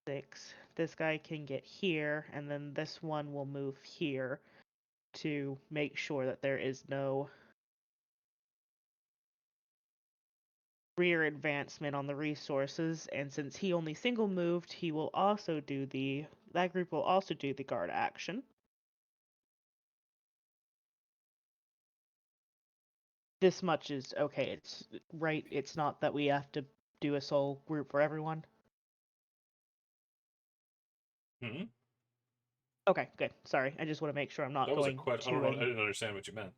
6. This guy can get here, and then this one will move here to make sure that there is no rear advancement on the resources. And since he only single moved, he will also do that group will also do the guard action. This much is okay. It's right. It's not that we have to do a sole group for everyone. Mm-hmm. Okay, good. Sorry, I just want to make sure I'm not That was a going question. I didn't understand what you meant.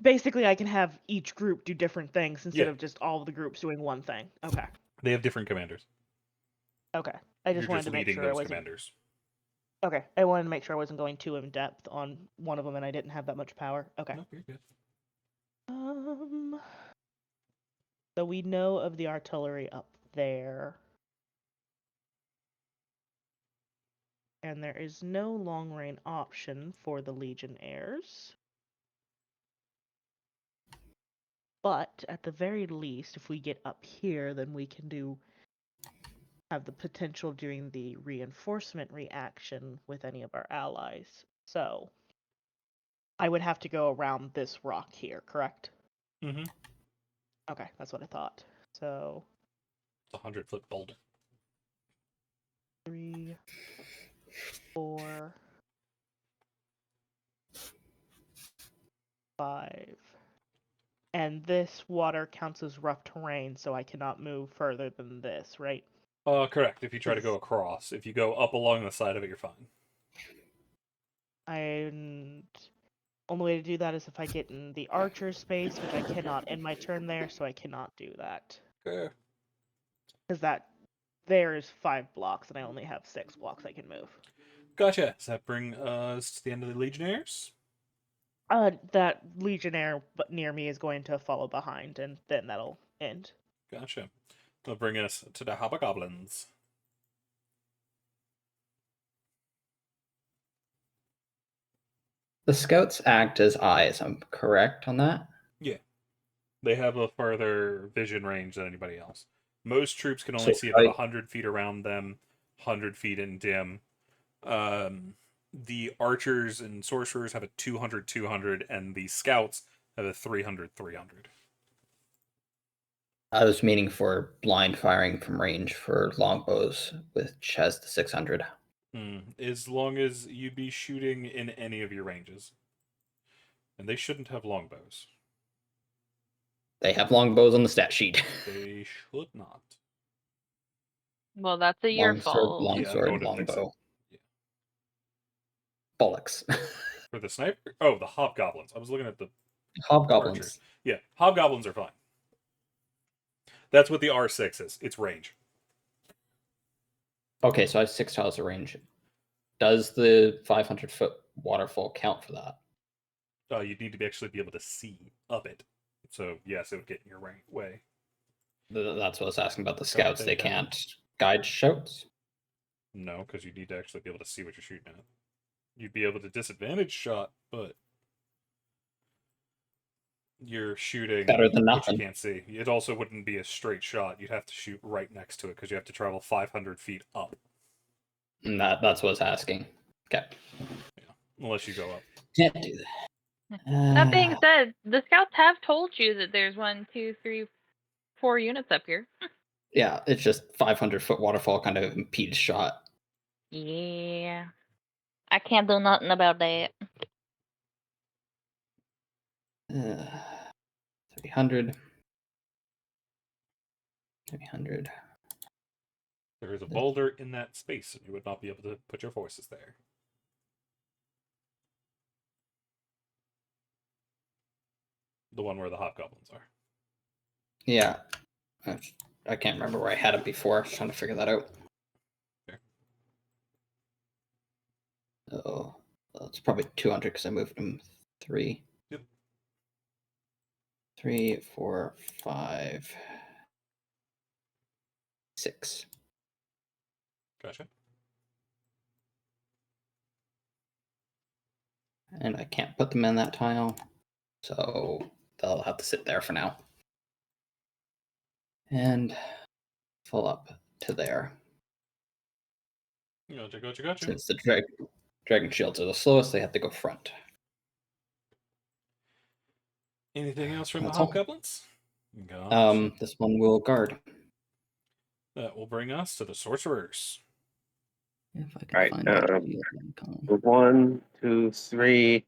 Basically, I can have each group do different things instead Yeah. of just all of the groups doing one thing. Okay. They have different commanders. Okay. I just You're wanted just to make leading sure I those wasn't. commanders. Okay. I wanted to make sure I wasn't going too in depth on one of them and I didn't have that much power. Okay. No, you're good. So we know of the artillery up there. And there is no long range option for the Legionnaires. But at the very least, if we get up here, then we can have the potential of doing the reinforcement reaction with any of our allies. So I would have to go around this rock here, correct? Mm-hmm. Okay, that's what I thought. So It's a 100-foot boulder. 3, 4, 5. And this water counts as rough terrain, so I cannot move further than this, right? Correct. If you try to go across. If you go up along the side of it, you're fine. And only way to do that is if I get in the archer space, which I cannot end my turn there, so I cannot do that. Okay. Because that there is 5 blocks, and I only have 6 blocks I can move. Gotcha. Does that bring us to the end of the Legionnaires? That Legionnaire near me is going to follow behind, and then that'll end. Gotcha. That'll bring us to the Hobgoblins. The scouts act as eyes, I'm correct on that? Yeah. They have a further vision range than anybody else. Most troops can only So see about 100 feet around them, 100 feet in dim. The archers and sorcerers have a 200, and the scouts have a 300. I was meaning for blind firing from range for longbows, which has the 600. As long as you'd be shooting in any of your ranges. And they shouldn't have longbows. They have longbows on the stat sheet. They should not. Well, that's your fault. Yeah, I'm Longsword, going to fix it. longbow. Yeah. Bollocks. For the sniper? Oh, the hobgoblins. I was looking at the Hobgoblins. archers. Yeah, hobgoblins are fine. That's what the R6 is. It's range. Okay, so I have 6 tiles of range. Does the 500-foot waterfall count for that? You'd need to actually be able to see up it. So, yes, it would get in your way. That's what I was asking about the scouts. they They don't? can't guide shouts? No, because you need to actually be able to see what you're shooting at. You'd be able to disadvantage shot, but you're shooting Better than what nothing. you can't see. It also wouldn't be a straight shot. You'd have to shoot right next to it because you have to travel 500 feet up. And that's what I was asking. Okay. Yeah, unless you go up. Can't do that. That being said, the scouts have told you that there's 1, 2, 3, 4 units up here. Yeah, it's just 500-foot waterfall kind of impedes shot. Yeah. I can't do nothing about that. 300. 300. There is a boulder in that space, and you would not be able to put your forces there. The one where the hobgoblins are. Yeah. I can't remember where I had it before. I was trying to figure that out. Sure. Oh, well, it's probably 200 because I moved them 3. Yep. 3, 4, 5, 6. Gotcha. And I can't put them in that tile, so they'll have to sit there for now. And full up to there. Gotcha. Since the dragon shields are the slowest, they have to go front. Anything else from That's the all. hobgoblins? Gotcha. This one will guard. That will bring us to the sorcerers. If I can Right, find that shield icon. 1, 2, 3.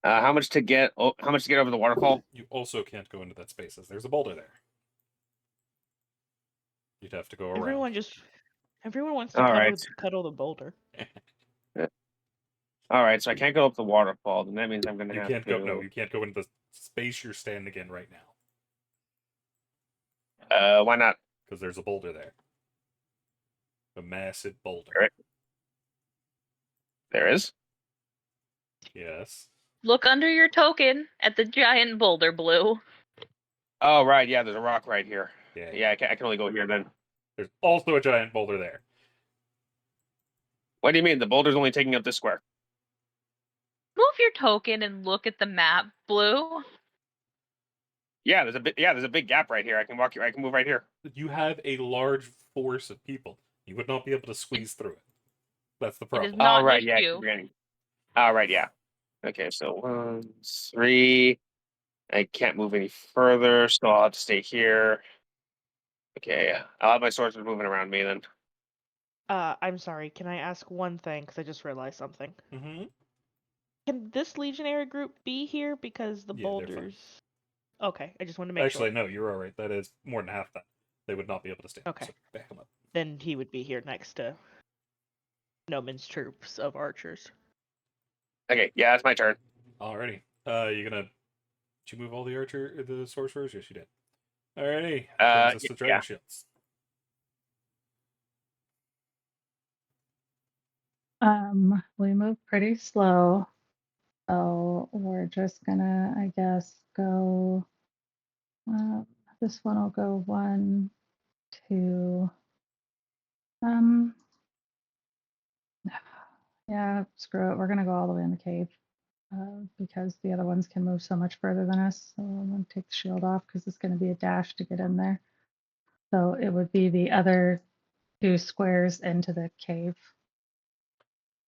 How much to get? How much to get over the waterfall? You also can't go into that space as there's a boulder there. You'd have to go around. Everyone wants to All cuddle the boulder. All right, so I can't go up the waterfall. Then that means I'm gonna You have can't to. go. No, you can't go into the space you're standing in right now Why not? because there's a boulder there. A massive boulder. Right. There is. Yes. Look under your token at the giant boulder, Blue. Oh right, yeah. There's a rock right here. Yeah. Yeah, I can only go here then. There's also a giant boulder there. What do you mean? The boulder's only taking up this square. Move your token and look at the map, Blue. Yeah, there's a big gap right here. I can walk. I can move right here. You have a large force of people. You would not be able to squeeze through it. That's the It problem. is not Oh right, just yeah. you. All right, yeah. Okay, so 1, 3. I can't move any further, so I'll have to stay here. Okay, I'll have my sorcerers moving around me then. I'm sorry. Can I ask one thing? Because I just realized something. Mm-hmm. Can this legionary group be here because the Yeah, they're fine. boulders? Okay, I just wanted to make Actually, sure. no, you're all right. That is more than half that. They would not be able to stand. Okay. So back them up. Then he would be here next to Noman's troops of archers. Okay, yeah, it's my turn. Alrighty. Did you move all the sorcerers? Yes, you did. Alrighty. Brings us to dragon Yeah. shields. We move pretty slow, so we're just gonna, I guess, go. This one will go 1, 2. Yeah, screw it. We're gonna go all the way in the cave because the other ones can move so much further than us. So I'm gonna take the shield off because it's gonna be a dash to get in there. So it would be the other 2 squares into the cave.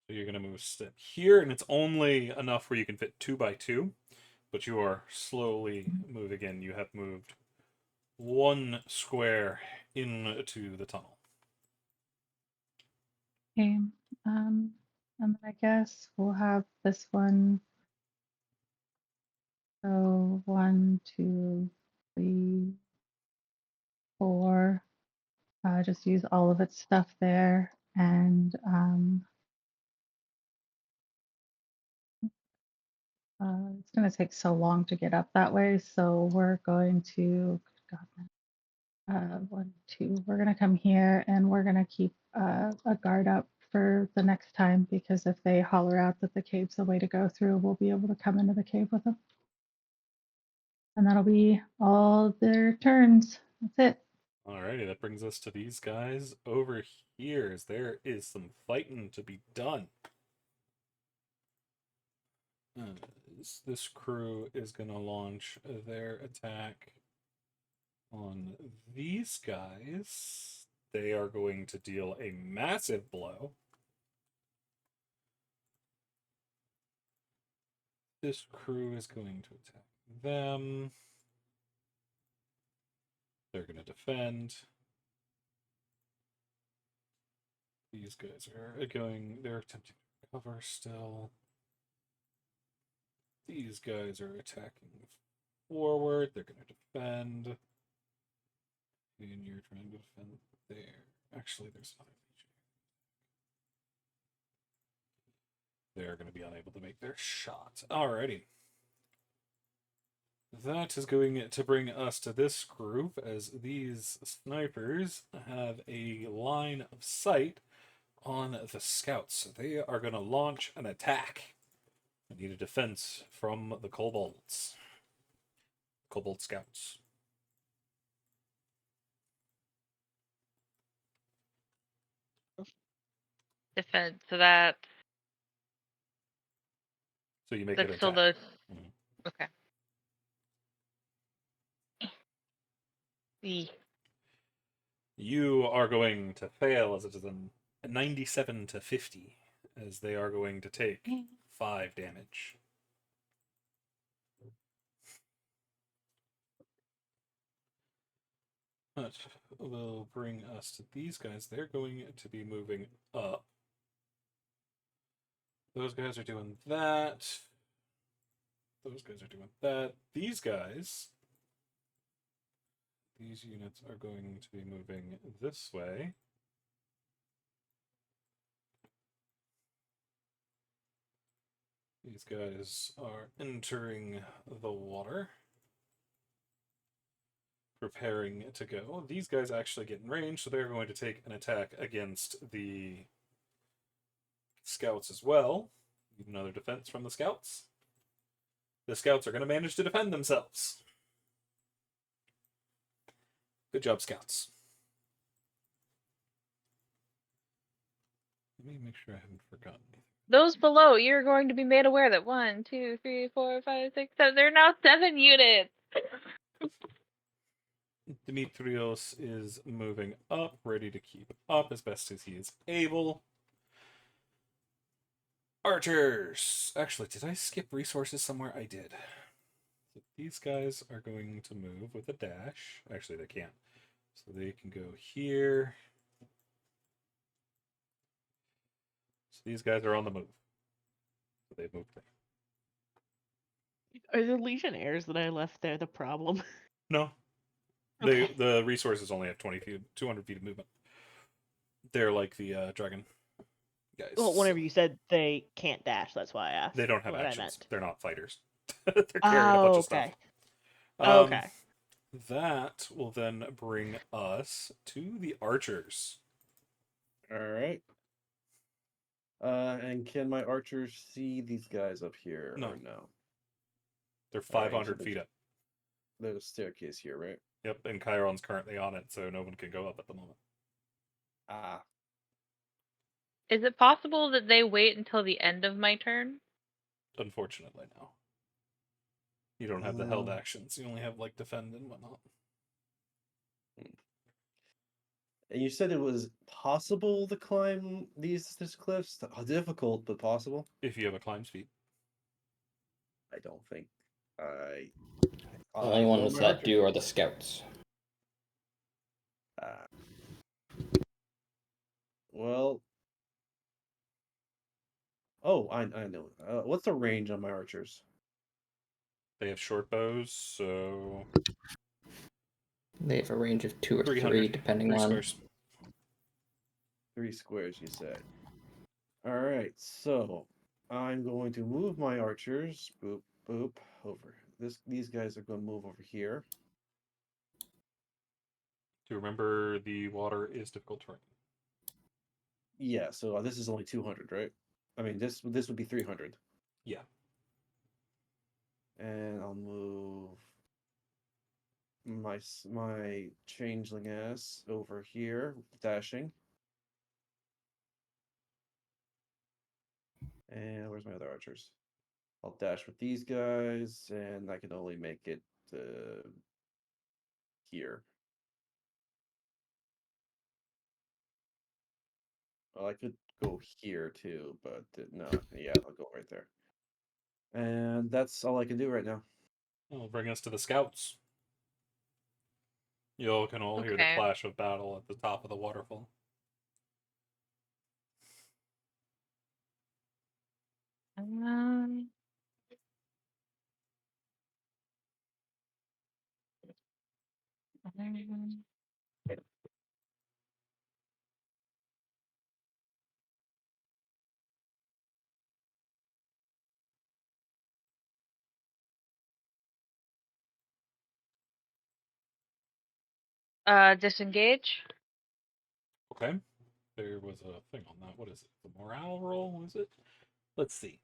So you're going to move a step here, and it's only enough where you can fit 2 by 2, but you are slowly moving in. You have moved 1 square into the tunnel. Okay. And I guess we'll have this one. So 1, 2, 3, 4. Just use all of its stuff there, and it's going to take so long to get up that way. So we're going to, God, 1, 2. We're going to come here, and we're going to keep a guard up for the next time, because if they holler out that the cave's the way to go through, we'll be able to come into the cave with them. And that'll be all their turns. That's it. Alrighty, that brings us to these guys over here. As there is some fighting to be done. This crew is going to launch their attack on these guys. They are going to deal a massive blow. This crew is going to attack them. They're going to defend. These guys are going, they're attempting to cover still. These guys are attacking forward. They're going to defend. And you're trying to defend there. Actually, there's another legion. They're going to be unable to make their shot. Alrighty. That is going to bring us to this group, as these snipers have a line of sight on the scouts. So they are going to launch an attack. I need a defense from the kobolds. Kobold scouts. Defense. So that So you make an that's still attack. the Mhm. okay. E. You are going to fail, as it is a 97 to 50, as they are going to take 5 damage. That will bring us to these guys. They're going to be moving up. Those guys are doing that. Those guys are doing that. These guys, these units are going to be moving this way. These guys are entering the water, preparing to go. These guys actually get in range, so they're going to take an attack against the scouts as well. Need another defense from the scouts. The scouts are going to manage to defend themselves. Good job, scouts. Let me make sure I haven't forgotten anything. Those below, you're going to be made aware that 1, 2, 3, 4, 5, 6, 7. There are now 7 units. Dimitrios is moving up, ready to keep up as best as he is able. Archers! Actually, did I skip resources somewhere? I did. So these guys are going to move with a dash. Actually, they can't. So they can go here. So these guys are on the move. So they've moved there. Are the Legionnaires that I left there the problem? No. Okay. The resources only have 20 feet, 200 feet of movement. They're like the dragon guys. Well, whenever you said they can't dash, that's why I asked. They don't have what I actions. meant. They're not fighters. They're carrying a bunch of stuff. Okay. That will then bring us to the archers. All right. And can my archers see these guys up here? No. Or no? They're All right, 500 so feet up. There's a staircase here, right? Yep, and Chiron's currently on it, so no one can go up at the moment. Ah. Is it possible that they wait until the end of my turn? Unfortunately, no. You don't have the held actions. You only have, like, defend and whatnot. And you said it was possible to climb these cliffs? Difficult, but possible? If you have a climb speed. I don't think I... The only ones my that archers- do are the scouts. Ah. Well. Oh, I know. What's the range on my archers? They have short bows, so They have a range of 2 or 3, 300, depending 3 on. squares. 3 squares, you said. All right, so I'm going to move my archers. Boop, boop, over. These guys are going to move over here. To remember, the water is difficult terrain. Yeah, so this is only 200, right? I mean, this would be 300. Yeah. And I'll move my changeling ass over here, dashing. And where's my other archers? I'll dash with these guys, and I can only make it here. Well, I could go here too, but no, yeah, I'll go right there. And that's all I can do right now. That'll bring us to the scouts. You all can all hear the Okay. clash of battle at the top of the waterfall. Um, disengage. Okay. There was a thing on that. What is it? The morale roll, is it? Let's see.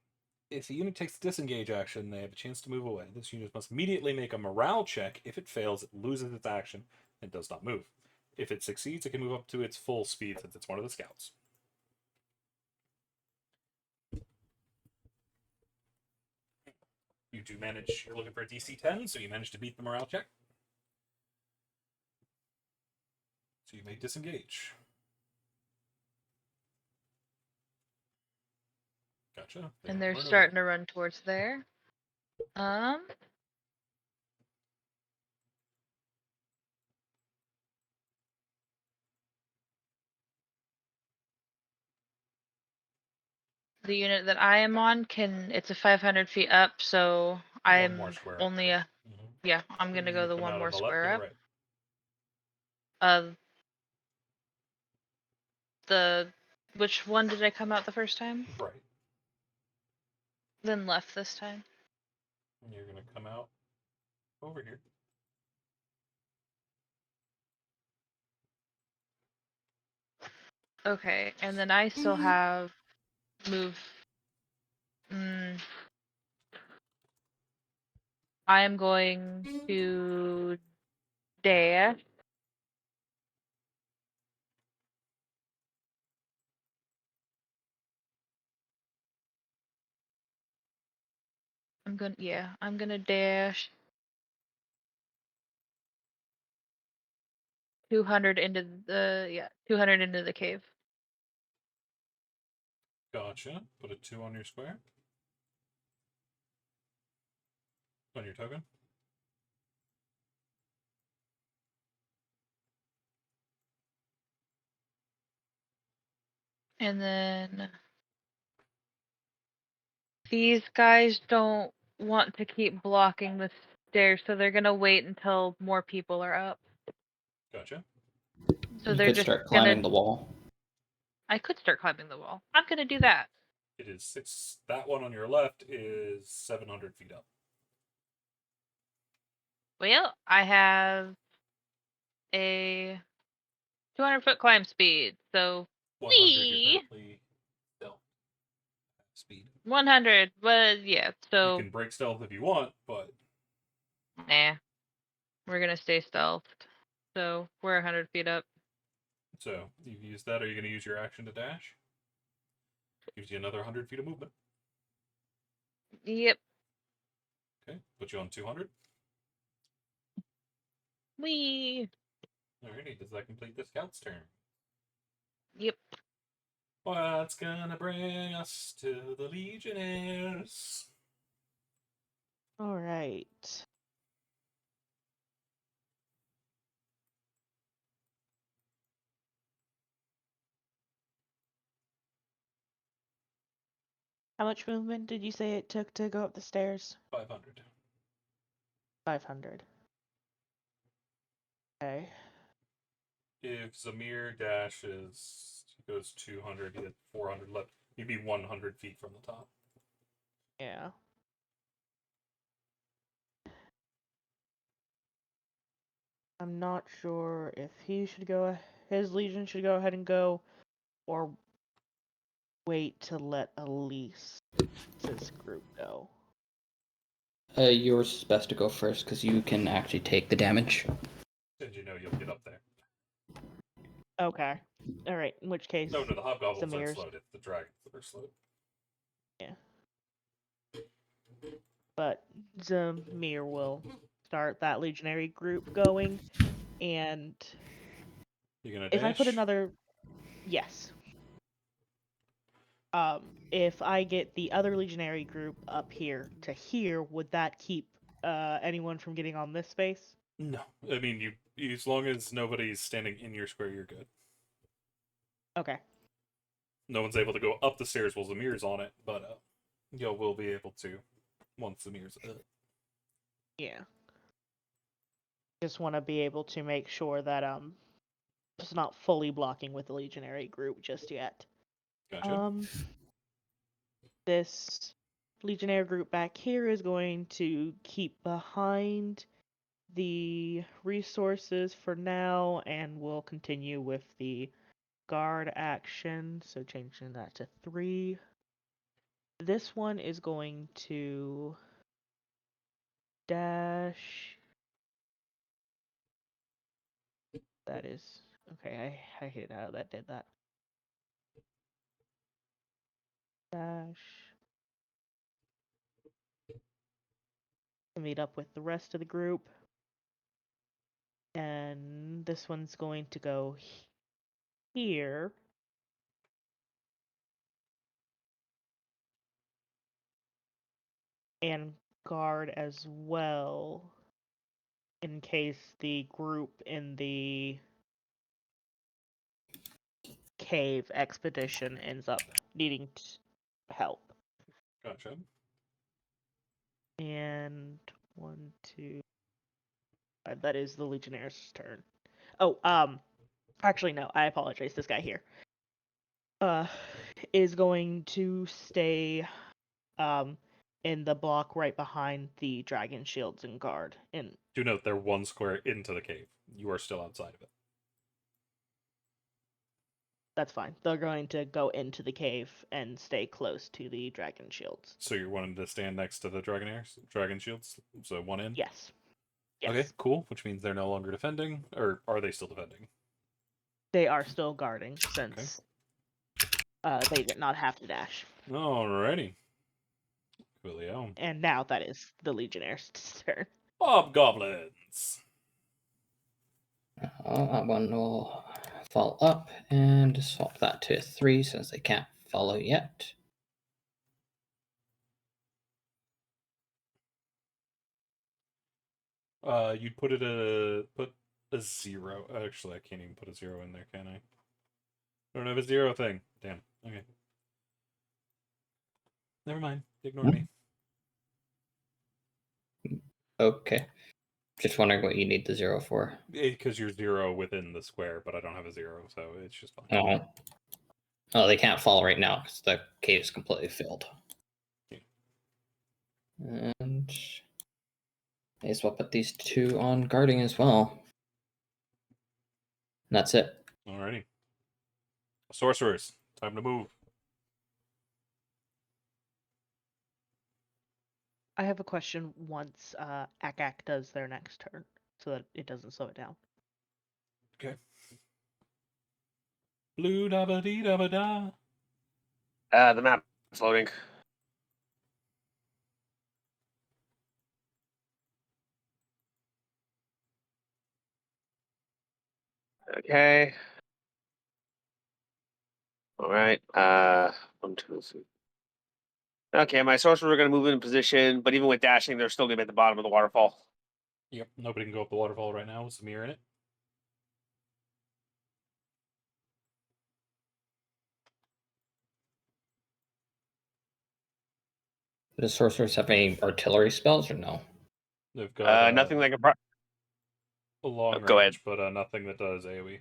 If a unit takes disengage action, they have a chance to move away. This unit must immediately make a morale check. If it fails, it loses its action and does not move. If it succeeds, it can move up to its full speed since it's one of the scouts. You do manage, you're looking for a DC 10, so you managed to beat the morale check. So you may disengage. Gotcha. And they're starting to run towards there. The unit that I am on it's a 500 feet up, so I'm more square up. only a, yeah, I'm gonna go the one more square up. Right. Which one did I come out the first time? Right. Then left this time. And you're gonna come out over here. Okay, and then I still have move. I am going to dash. I'm gonna dash 200 into 200 into the cave. Gotcha. Put a 2 on your square. On your token. And then these guys don't want to keep blocking the stairs, so they're gonna wait until more people are up. Gotcha. So You they're could just start gonna. climbing the wall. I could start climbing the wall. I'm gonna do that. It is 6. That one on your left is 700 feet up. Well, I have a 200-foot climb speed, so 100 you're currently stealth speed. 100, but yeah, so You can break stealth if you want, but nah, we're gonna stay stealthed. So we're 100 feet up. so you've used that. Are you going to use your action to dash? Gives you another 100 feet of movement. Yep. Okay, put you on 200. Wee. Alrighty, does that complete the scout's turn? Yep. What's gonna bring us to the Legionnaires? All right. How much movement did you say it took to go up the stairs? 500. 500. Okay. If Zamir dashes, he goes 200, he had 400 left. He'd be 100 feet from the top. Yeah. I'm not sure if he should go, his legion should go ahead and go, or wait to let Elise's group go. Yours is best to go first because you can actually take the damage. And you know you'll get up there. Okay. Alright, in which case... No, the hobgoblins aren't Zamir's... slowed. It's the dragons that are slowed. Yeah. But Zamir will start that legionary group going, and... You gonna If I put dash? another... Yes. If I get the other legionary group up here to here, would that keep anyone from getting on this space? No. I mean, you as long as nobody's standing in your square, you're good. Okay. No one's able to go up the stairs while Zamir's on it, but you will be able to once Zamir's up. Yeah. Just want to be able to make sure that it's not fully blocking with the legionary group just yet. Gotcha. This legionary group back here is going to keep behind the resources for now, and we'll continue with the guard action. So changing that to 3. This one is going to dash. That is okay. I hate how that did that. Dash. To meet up with the rest of the group. And this one's going to go here. And guard as well, in case the group in the cave expedition ends up needing help. Gotcha. And 1, 2. That is the Legionnaire's turn. Oh, actually no, I apologize. This guy here, is going to stay, in the block right behind the dragon shields and guard. And Do note they're one square into the cave. You are still outside of it. that's fine. They're going to go into the cave and stay close to the dragon shields. So you're wanting to stand next to the dragon shields? So one in? Yes. Yes. Okay, cool. Which means they're no longer defending, or are they still defending? They are still guarding since they did not have to dash. Alrighty. Coolio. And now that is the Legionnaire's turn. Hobgoblins. That one will fall up and swap that to 3 since they can't follow yet. You'd put a 0. Actually, I can't even put a 0 in there, can I? I don't have a 0 thing. Damn. Okay. Never mind. Ignore me. Okay. Just wondering what you need the 0 for. Because you're 0 within the square, but I don't have a 0, so it's just fine. Oh. Oh, they can't fall right now because the cave is completely filled. Yeah. And may as well put these 2 on guarding as well. And that's it. Alrighty. Sorcerers, time to move. I have a question once Akak does their next turn, so that it doesn't slow it down. Okay. Blue da ba dee da ba da. The map is loading. Okay. All right. 1, 2, 3. Okay, my sorcerers are going to move in position, but even with dashing, they're still going to be at the bottom of the waterfall. Yep, nobody can go up the waterfall right now with Samir in it. Does sorcerers have any artillery spells or no? They've got Nothing like a long go ahead. range, but nothing that does AoE.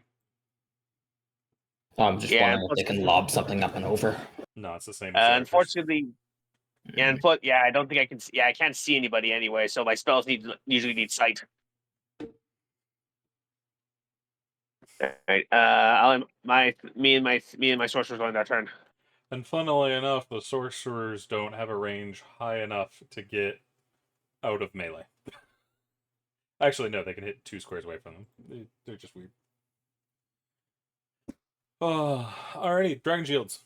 I'm just Yeah, wondering if they can lob something up and over. No, it's the same as archers. Unfortunately, yeah, I don't think I can. Yeah, I can't see anybody anyway, so my spells usually need sight. All right. Me and my sorcerers on their turn. And funnily enough, the sorcerers don't have a range high enough to get out of melee. Actually, no, they can hit 2 squares away from them. They're just weird. Oh, alrighty, dragon shields.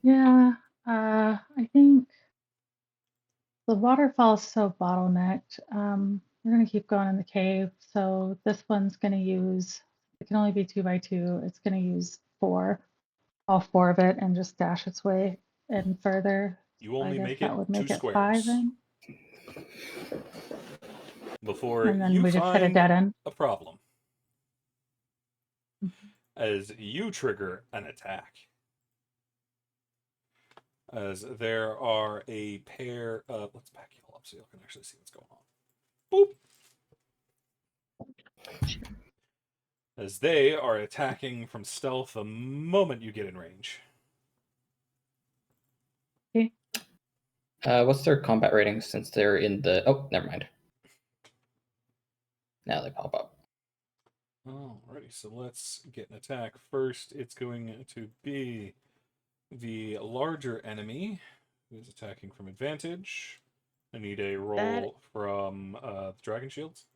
Yeah, I think the waterfall's so bottlenecked. We're gonna keep going in the cave. So this one's gonna use, it can only be 2 by 2. It's gonna use 4, all 4 of it, and just dash its way in further. You So I only guess make that it would 2 make it squares 5 then. before And then you we just hit a find dead end. a problem. Mhm. As you trigger an attack. As there are a pair of... Let's back you all up so you can actually see what's going on. Boop! As they are attacking from stealth the moment you get in range. Okay. What's their combat rating since they're in the... Oh, never mind. Now they pop up. Alrighty, so let's get an attack. First, it's going to be the larger enemy who is attacking from advantage. I need a roll from the dragon shields.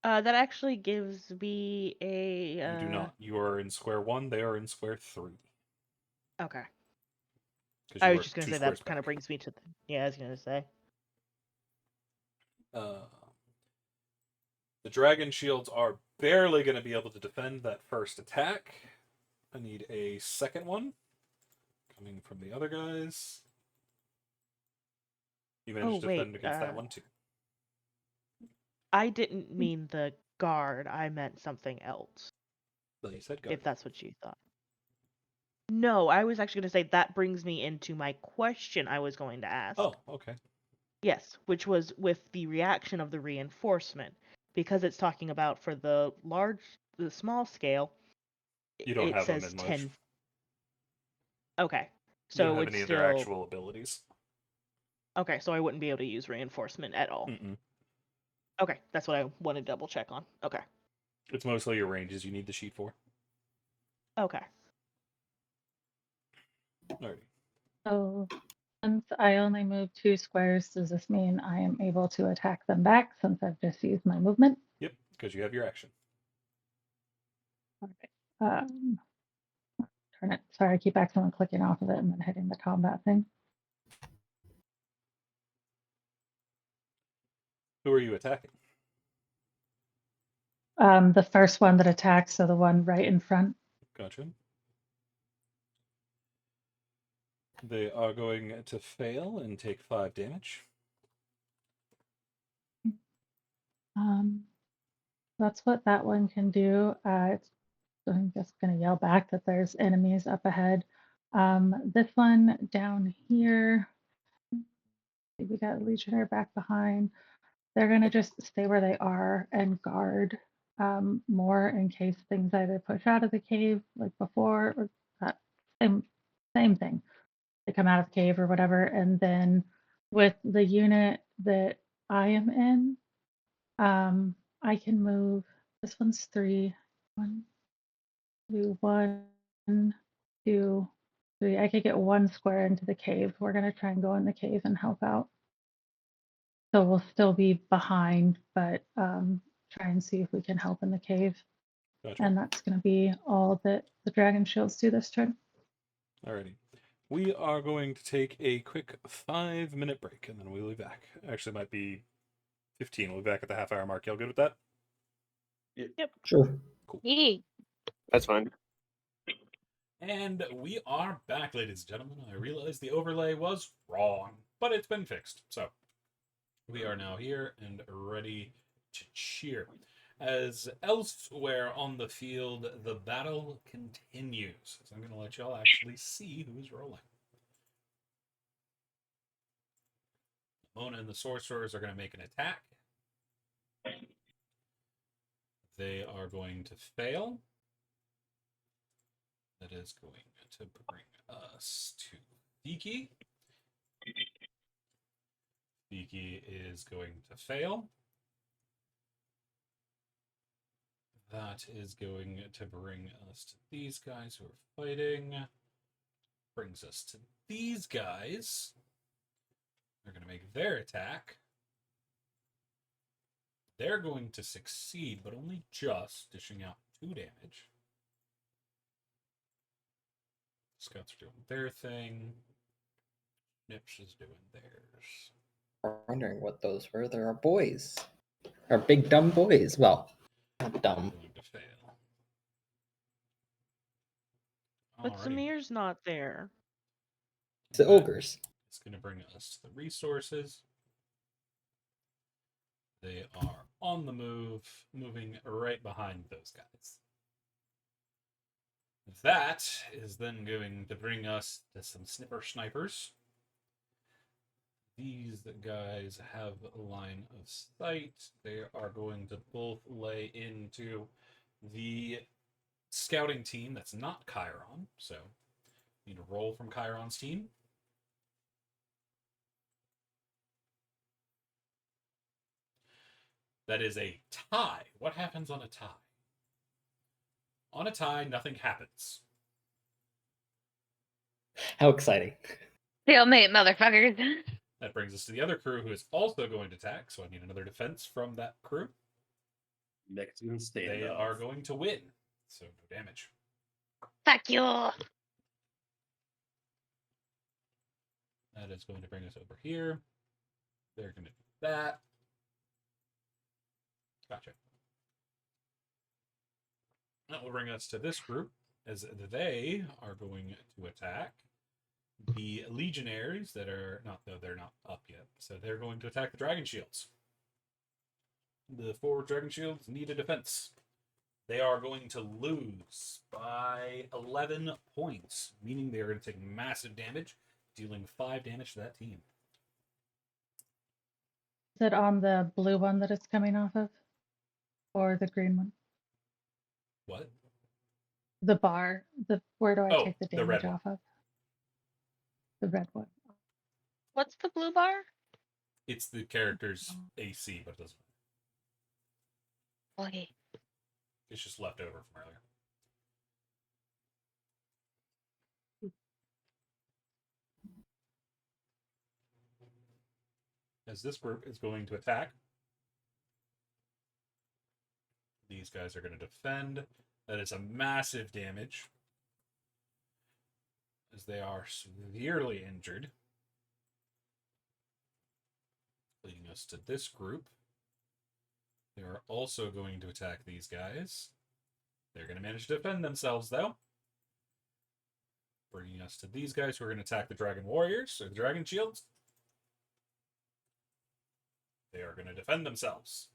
That actually gives me a. You do not. You are in square 1. They are in square 3. Okay. 'Cause I you was are just gonna 2 say squares that kind of back. brings me to. Yeah, I was gonna say. The dragon shields are barely going to be able to defend that first attack. I need a second one coming from the other guys. You managed to defend against that one too. I didn't mean the guard. I meant something else. Well, you said guard. If that's what you thought. No, I was actually going to say that brings me into my question I was going to ask. Oh, okay. Yes, which was with the reaction of the reinforcement. Because it's talking about for the small scale, You don't it have them says in much. 10. Okay. You don't So have it's any of still... their actual abilities. Okay, so I wouldn't be able to use reinforcement at all. Mm-mm. Okay, that's what I wanted to double check on. Okay. It's mostly your ranges you need the sheet for. Okay. Alrighty. So since I only moved 2 squares, does this mean I am able to attack them back since I've just used my movement? Yep, because you have your action. All right. Turn it. Sorry, I keep accidentally clicking off of it and then hitting the combat thing. Who are you attacking? The first one that attacks, so the one right in front. Gotcha. They are going to fail and take 5 damage. That's what that one can do. I'm just going to yell back that there's enemies up ahead. This one down here, we got Legionnaire back behind. They're going to just stay where they are and guard more in case things either push out of the cave like before or that same thing. They come out of the cave or whatever. And then with the unit that I am in, I can move. This one's 3. 1, 2, 1, 2, 3. I could get 1 square into the cave. We're gonna try and go in the cave and help out. So we'll still be behind, but try and see if we can help in the cave. Gotcha. And that's gonna be all that the dragon shields do this turn. Alrighty. We are going to take a quick 5-minute break, and then we'll be back. Actually, it might be 15. We'll be back at the half-hour mark. Y'all good with that? Yep. Sure. Cool. Yee. That's fine. And we are back, ladies and gentlemen. I realize the overlay was wrong, but it's been fixed. So we are now here and ready to cheer. As elsewhere on the field, the battle continues. So I'm going to let y'all actually see who's rolling. Mona and the sorcerers are going to make an attack. They are going to fail. That is going to bring us to Fiki. Fiki is going to fail. That is going to bring us to these guys who are fighting. Brings us to these guys. They're going to make their attack. They're going to succeed, but only just, dishing out 2 damage. Scouts are doing their thing. Nips is doing theirs. I'm wondering what those were. There are boys. Are big dumb boys. Well, not dumb. Going to fail. But Alrighty. Samir's not there. It's the ogres. It's going to bring us to the resources. They are on the move, moving right behind those guys. That is then going to bring us to some snipers. These guys have a line of sight. They are going to both lay into the scouting team that's not Chiron. So, need a roll from Chiron's team. That is a tie. What happens on a tie? On a tie, nothing happens. How exciting. Stalemate, motherfuckers. That brings us to the other crew who is also going to attack, so I need another defense from that crew. Mexican standoff. They are going to win, so no damage. Fuck you. That is going to bring us over here. They're going to do that. Gotcha. That will bring us to this group, as they are going to attack the legionaries that are not, though they're not up yet. So they're going to attack the dragon shields. The 4 dragon shields need a defense. They are going to lose by 11 points, meaning they are going to take massive damage, dealing 5 damage to that team. Is it on the blue one that it's coming off of? Or the green one? What? The bar. Where do I Oh, take the the red damage off of? The red one. What's the blue bar? It's the character's AC, but it doesn't. Okay. It's just left over from earlier. As this group is going to attack, these guys are going to defend. That is a massive damage, as they are severely injured. Leading us to this group. They are also going to attack these guys. They're going to manage to defend themselves, though. Bringing us to these guys who are going to attack the dragon warriors, or the dragon shields. They are going to defend themselves.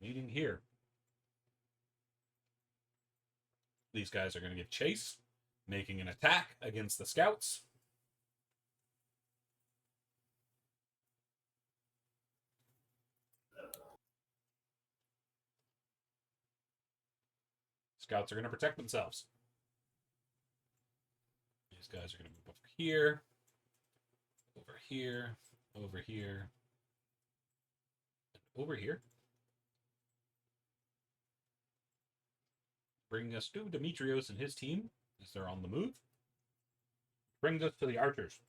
Meeting here. These guys are going to give chase, making an attack against the scouts. Scouts are going to protect themselves. These guys are going to move over here, over here, over here, and over here. Bringing us to Demetrios and his team as they're on the move. Brings us to the archers.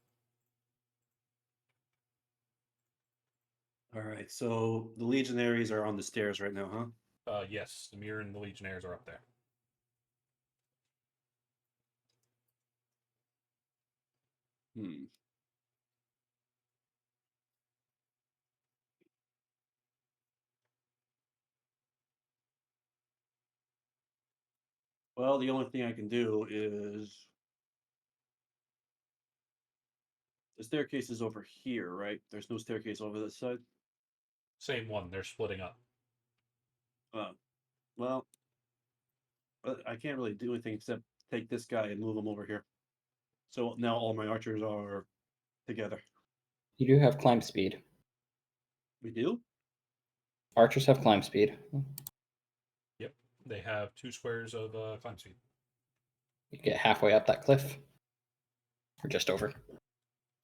All right, so the legionaries are on the stairs right now, huh? Yes, the mirror and the legionnaires are up there. Well, the only thing I can do is The staircase is over here, right? There's no staircase over this side. Same one. They're splitting up. Well, I can't really do anything except take this guy and move him over here. So now all my archers are together. You do have climb speed. We do? Archers have climb speed. Yep. They have 2 squares of climb speed. You get halfway up that cliff, or just over.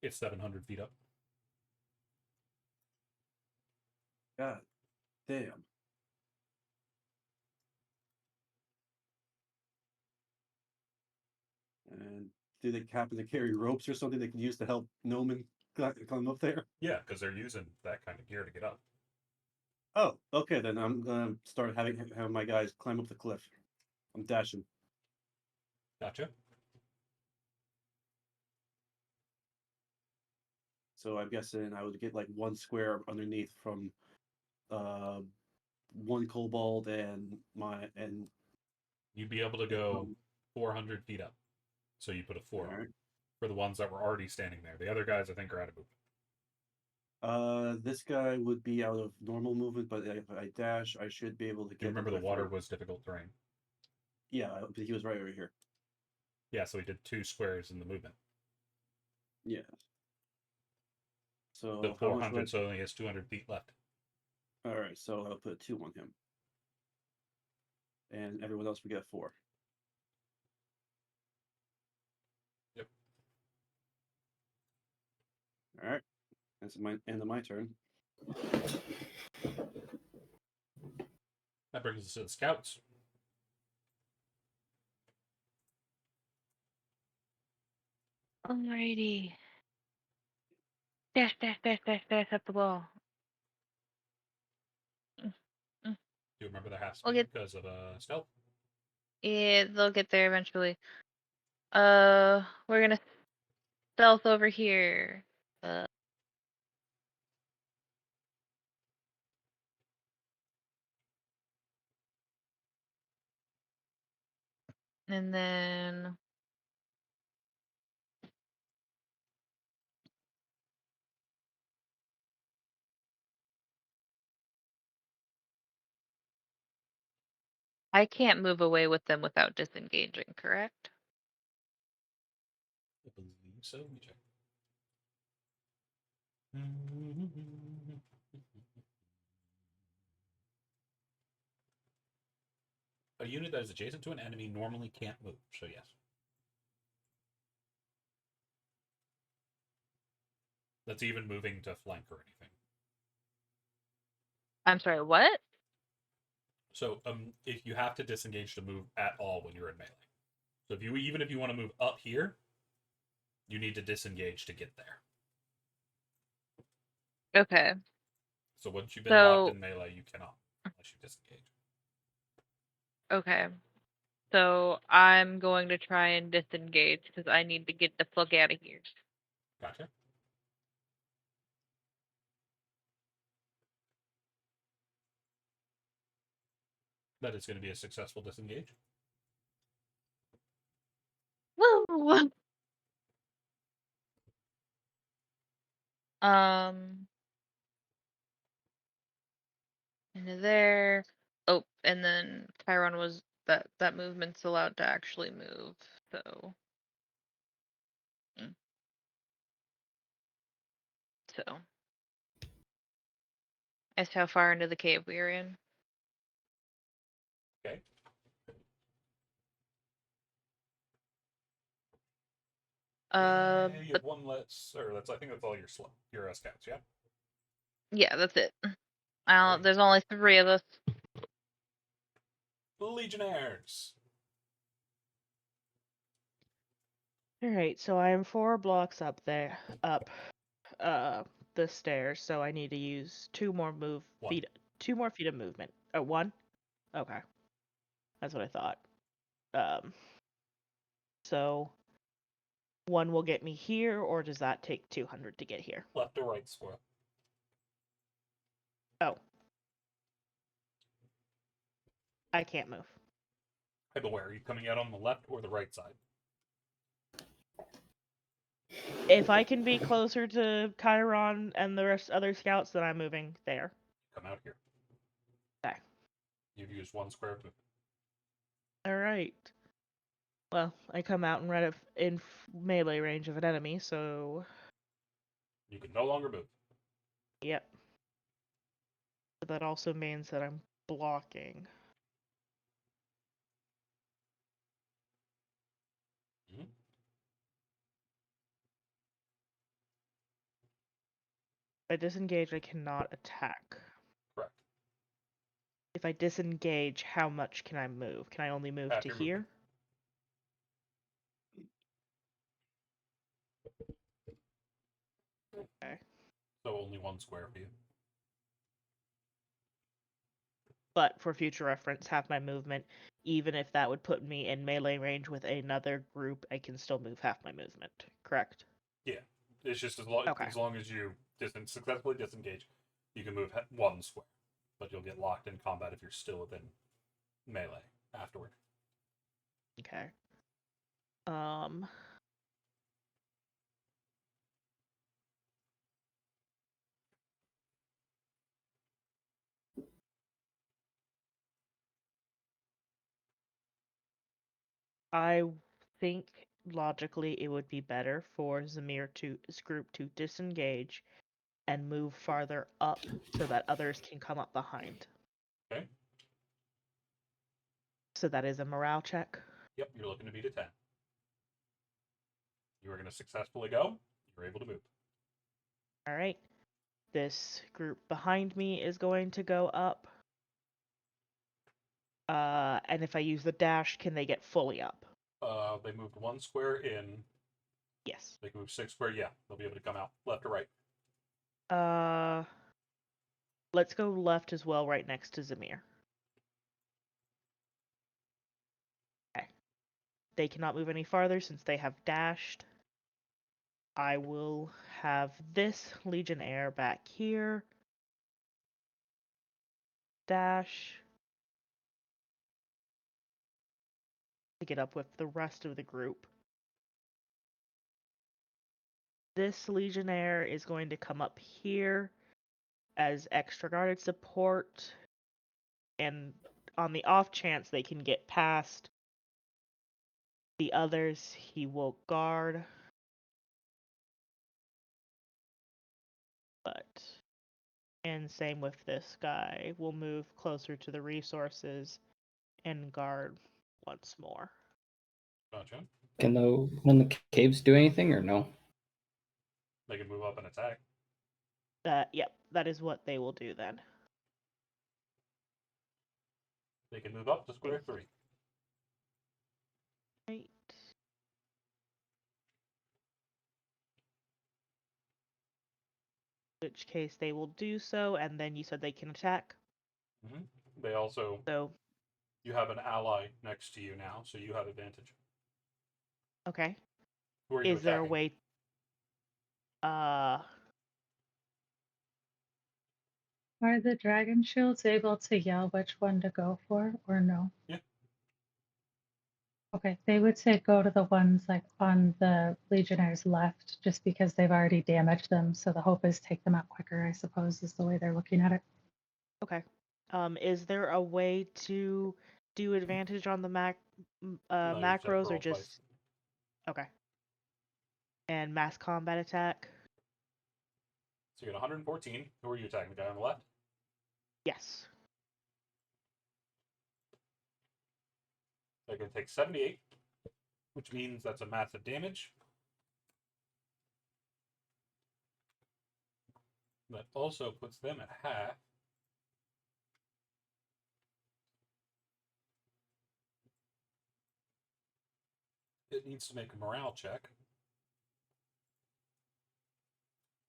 It's 700 feet up. God damn. And do they happen to carry ropes or something they can use to help Noman climb up there? Yeah, because they're using that kind of gear to get up. Oh, okay, then I'm gonna start having my guys climb up the cliff. I'm dashing. Gotcha. So I'm guessing I would get like 1 square underneath from 1 kobold and You'd be able to go 400 feet up. So you put a 4 on alright. for the ones that were already standing there. The other guys, I think, are out of movement. This guy would be out of normal movement, but if I dash, I should be able to Do get. you remember the him by water 4. was difficult terrain? Yeah, but he was right over here. Yeah, so he did 2 squares in the movement. Yeah. So So how much 400, so only has 200 feet left. All right, so I'll put 2 on him, and everyone else will get 4. Yep. All right, that's my end of my turn. That brings us to the scouts. Alrighty. Dash, dash, dash, dash, dash up the wall. Do you remember their half We'll speed get- because of stealth? Yeah, they'll get there eventually. We're gonna stealth over here. And then I can't move away with them without disengaging, correct? I believe so. Let me check. A unit that is adjacent to an enemy normally can't move, so yes. That's even moving to flank or anything. I'm sorry, what? So if you have to disengage to move at all when you're in melee. So if you even if you want to move up here, you need to disengage to get there. Okay. So once you've been locked in melee, you cannot unless you disengage. Okay. So I'm going to try and disengage because I need to get the fuck out of here. Gotcha. That is going to be a successful disengage. Woo! Into there. Oh, and then Chiron was that movement's allowed to actually move. So. So. As to how far into the cave we are in. Okay. Yeah, you have one less, or I think that's all your scouts, yeah. Yeah, that's it. There's only 3 of us. Legionnaires. All right, so I am 4 blocks up there, the stairs. So I need to use 2 more feet, 2 more feet of movement. Oh, 1. Okay, that's what I thought. So 1 will get me here, or does that take 200 to get here? Left or right square. Oh, I can't move. Hey, but where are you coming out on the left or the right side? If I can be closer to Chiron and the rest other scouts, then I'm moving there. Come out here. Okay. You've used 1 square move. All right. Well, I come out and right in melee range of an enemy, so You can no longer move. yep. But that also means that I'm blocking. Mhm. If I disengage, I cannot attack. Correct. If I disengage, how much can I move? Can I only move Half to your here? movement. Okay. So only 1 square for you. But for future reference, half my movement, even if that would put me in melee range with another group, I can still move half my movement. Correct? Yeah. It's just as Okay. long as you successfully disengage, you can move 1 square. But you'll get locked in combat if you're still within melee afterward. Okay. I think logically it would be better for Zamir's group to disengage and move farther up so that others can come up behind. Okay? So that is a morale check. Yep, you're looking to beat a 10. You are going to successfully go. You're able to move. All right. This group behind me is going to go up. And if I use the dash, can they get fully up? They moved 1 square in. Yes. They can move 6 square. Yeah, they'll be able to come out left or right. Let's go left as well, right next to Zamir. Okay. They cannot move any farther since they have dashed. I will have this Legionnaire back here. Dash. To get up with the rest of the group. This Legionnaire is going to come up here as extra guarded support, and on the off chance they can get past the others, he will guard. And same with this guy. We'll move closer to the resources and guard once more. Gotcha. Can the caves do anything or no? They can move up and attack. Yep, that is what they will do then. They can move up to square 3. Right. Which case they will do so, and then you said they can attack. Mm-hmm. They also. So. You have an ally next to you now, so you have advantage. Okay. Who are you Is there a attacking? way? Are the dragon shields able to yell which one to go for, or no? Yeah. Okay, they would say go to the ones like on the Legionnaires' left, just because they've already damaged them. So the hope is take them out quicker, I suppose, is the way they're looking at it. Okay. Is there a way to do advantage on the No, you just have to macros, or roll just twice. okay? And mass combat attack? So you got 114. Who are you attacking? The guy on the left? Yes. They're going to take 78, which means that's a massive damage. That also puts them at half. It needs to make a morale check.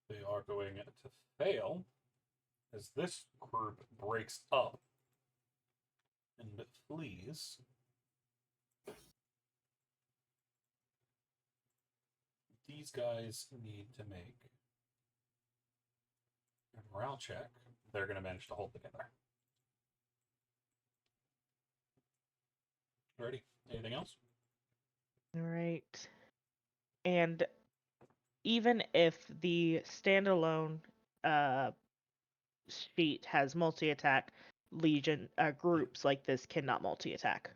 They are going to fail as this group breaks up and flees. These guys need to make a morale check. They're going to manage to hold together. Ready? Anything else? All right. And even if the standalone sheet has multi-attack, Legion groups like this cannot multi-attack.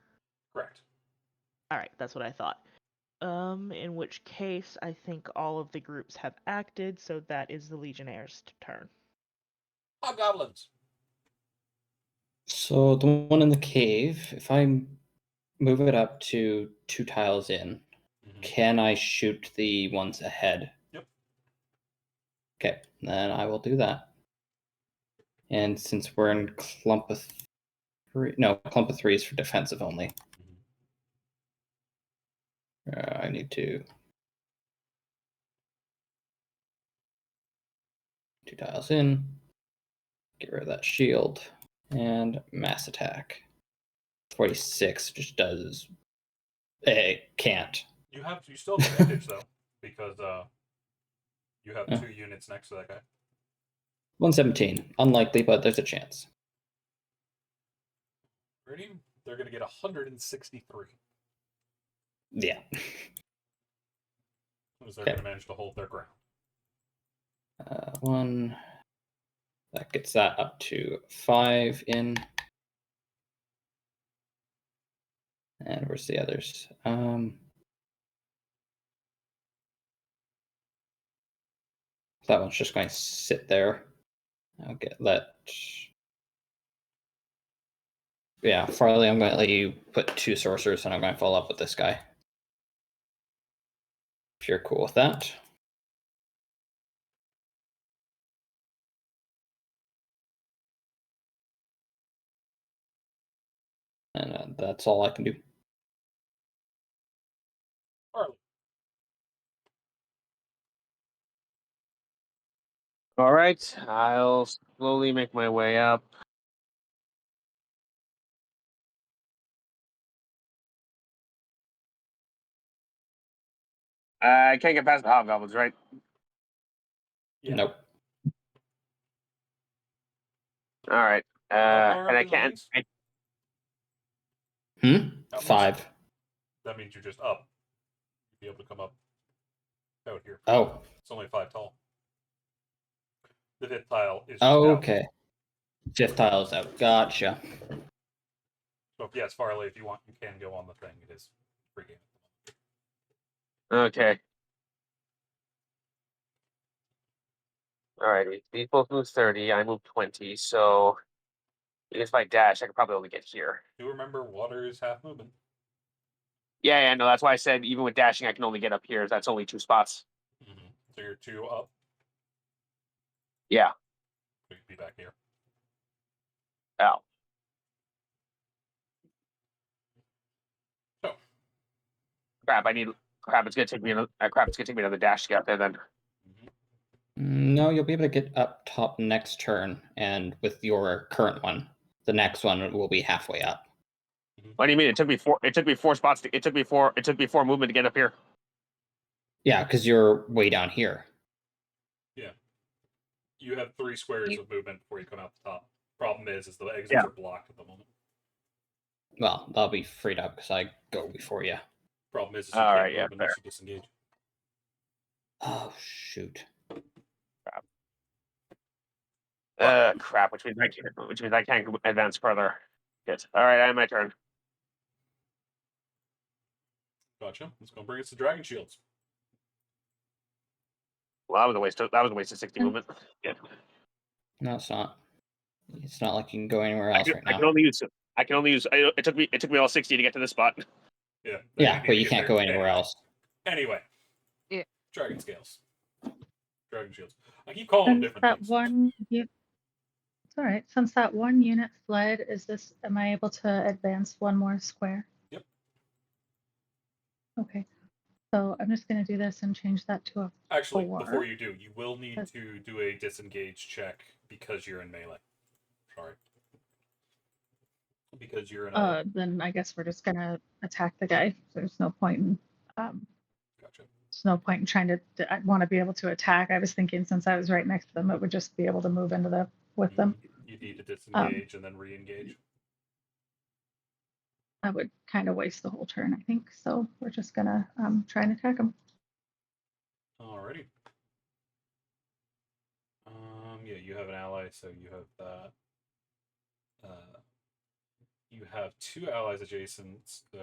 Correct. All right, that's what I thought. In which case, I think all of the groups have acted, so that is the Legionnaires' turn. Hobgoblins. So the one in the cave, if I move it up to 2 tiles in, can I shoot the ones ahead? Yep. Okay, then I will do that. And since we're in clump of 3, no, clump of 3 is for defensive only. I need to 2 tiles in, get rid of that shield, and mass attack. 46 just does. It can't. You still have advantage though, because you have Yeah. 2 units next to that guy. 117. Unlikely, but there's a chance. Ready? They're gonna get 163. Yeah. Because they're Okay. gonna manage to hold their ground. 1. That gets that up to 5 in. And where's the others? That one's just going to sit there. I'll let. Yeah, Farley, I'm going to let you put 2 sorcerers, and I'm going to follow up with this guy. If you're cool with that. And that's all I can do. Farley. All right, I'll slowly make my way up. I can't get past the hobgoblins, right? Yeah. Nope. All right, How far and up I in the can't. lanes? How much? 5. That means you're just up. You'll be able to come up out here. Oh. It's only 5 tall. The 5th tile is just Oh, out. okay. 5th tile is out. Gotcha. So yes, Farley, if you want, you can go on the thing. It is free game. Okay. All right, we both moved 30. I moved 20. So if I dash, I could probably only get here. Do remember, water is half movement. Yeah, no, that's why I said even with dashing, I can only get up here. That's only 2 spots. Mm-hmm. So you're 2 up. Yeah. We could be back here. Oh. So. Crap! Crap! It's gonna take me another dash to get up there. Then. No, you'll be able to get up top next turn, and with your current one, the next one will be halfway up. What do you mean? It took me 4. It took me 4 spots. It took me 4 movement to get up here. Yeah, because you're way down here. Yeah. You have 3 squares of movement before you come out the top. Problem is the exits are blocked at the moment. Well, that'll be freed up because I go before you. Problem is you can't move unless you disengage. Oh, shoot. Crap! Which means I can't advance further. Good. All right, I have my turn. Gotcha. Let's go bring us the dragon shields. Well, that was a waste of 60 movement. Yeah. No, it's not. It's not like you can go anywhere else right now. I can only use. It took me all 60 to get to this spot. Yeah. Yeah, but you can't go anywhere else. Anyway. Yeah. Dragon scales. Dragon shields. I keep calling them different that things. one. It's all right. Since that one unit fled, am I able to advance 1 more square? Yep. Okay. So I'm just going to do this and change that to a Actually, 4. before you do, you will need to do a disengage check because you're in melee. Sorry. Because you're in a... Then I guess we're just going to attack the guy. There's no point in... Gotcha. There's no point in trying to... I want to be able to attack. I was thinking since I was right next to them, it would just be able to move into with them. You need to disengage and then re-engage. I would kind of waste the whole turn, I think. So we're just going to try and attack him. Alrighty. ally, so you have that. You have 2 allies adjacent, so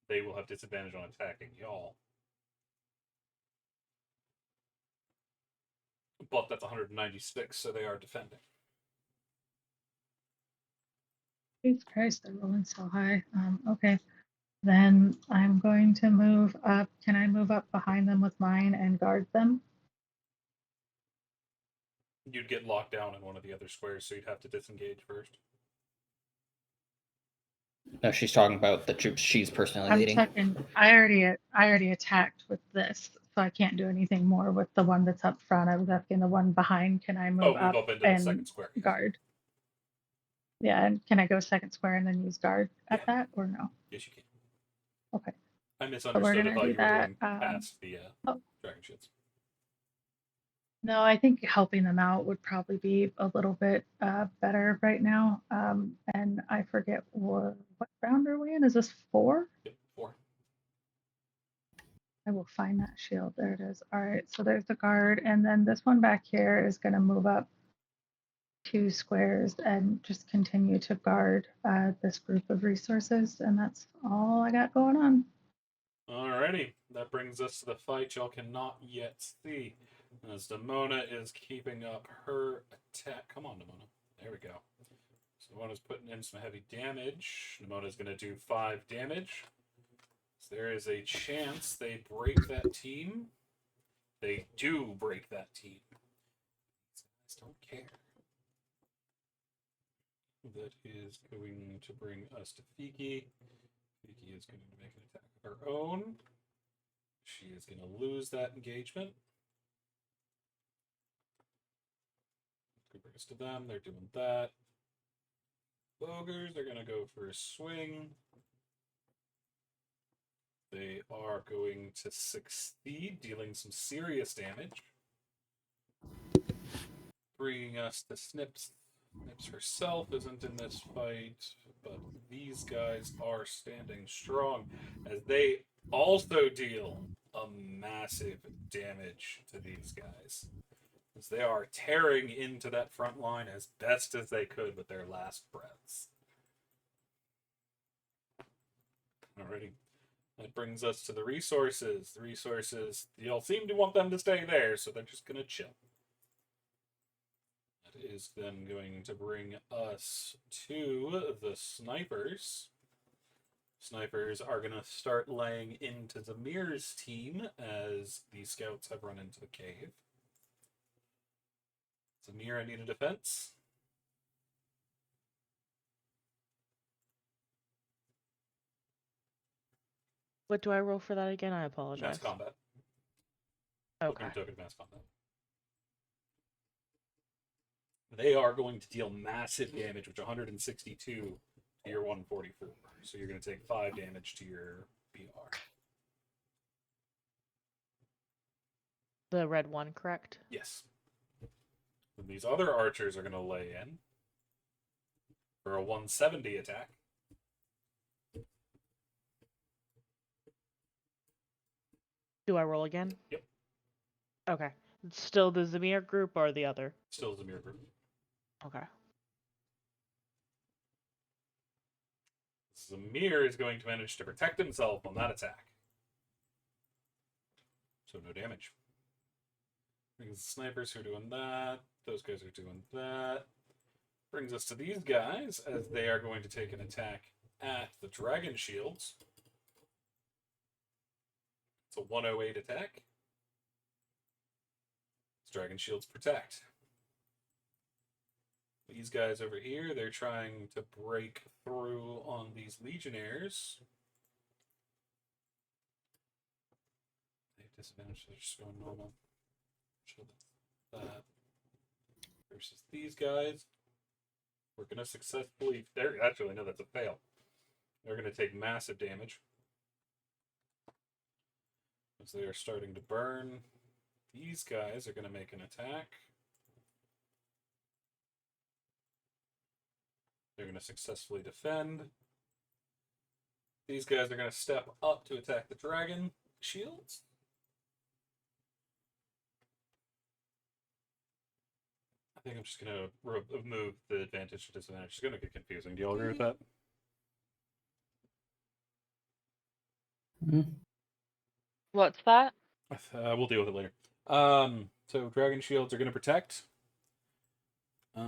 they will have disadvantage on attacking y'all. But that's 196, so they are defending. Jesus Christ, they're rolling so high. Okay. Then I'm going to move up. Can I move up behind them with mine and guard them? You'd get locked down in one of the other squares, so you'd have to disengage first. No, she's talking about the troops she's personally I'm leading. checking. I already attacked with this, so I can't do anything more with the one that's up front. I was asking the one behind. Can I move Move up into the and second square. Yes. guard? Yeah, and can I go second square and then use guard at Yeah. that, or no? Yes, you can. Okay. I So we're misunderstood. I gonna thought do you were that. going past the Oh. dragon shields. No, I think helping them out would probably be a little bit better right now. And I forget what round are we in? Is this 4? Yep, 4. I will find that shield. There it is. All right, so there's the guard, and then this one back here is going to move up 2 squares and just continue to guard this group of resources, and that's all I got going on. Alrighty, that brings us to the fight y'all cannot yet see. As Demona is keeping up her attack. Come on, Demona. There we go. So Demona's putting in some heavy damage. Demona's going to do 5 damage. So there is a chance they break that team. They do break that team. These guys don't care. That is going to bring us to Fiki. Fiki is going to make an attack of her own. She is going to lose that engagement. Bring us to them. They're doing that. Ogres, they're going to go for a swing. They are going to succeed, dealing some serious damage. Bringing us to Snips. Snips herself isn't in this fight, but these guys are standing strong as they also deal a massive damage to these guys. As they are tearing into that front line as best as they could with their last breaths. Alrighty. That brings us to the resources. The resources, y'all seem to want them to stay there, so they're just going to chill. That is then going to bring us to the snipers. Snipers are going to start laying into Zamir's team as the scouts have run into the cave. Zamir, I need a defense. What do I roll for that again? I apologize. Mass combat. Okay. Token mass combat. They are going to deal massive damage, which 162 to your 144. So you're going to take 5 damage to your BR. The red one, correct? Yes. And these other archers are going to lay in for a 170 attack. Do I roll again? Yep. Okay. Still the Zamir group or the other? Still Zamir group. Okay. Zamir is going to manage to protect himself on that attack. So no damage. Brings the snipers who are doing that. Those guys are doing that. Brings us to these guys as they are going to take an attack at the dragon shields. It's a 108 attack. Dragon shields protect. These guys over here, they're trying to break through on these legionnaires. They have disadvantage, they're just going normal. Shield that. Versus these guys. We're going to successfully... Actually, no, that's a fail. They're going to take massive damage. As they are starting to burn. These guys are going to make an attack. They're going to successfully defend. These guys are going to step up to attack the dragon shields. think I'm just gonna remove the advantage to disadvantage. It's gonna get confusing. Do you all agree with that? Mhm. What's that? We'll deal with it later. So dragon shields are gonna protect. Then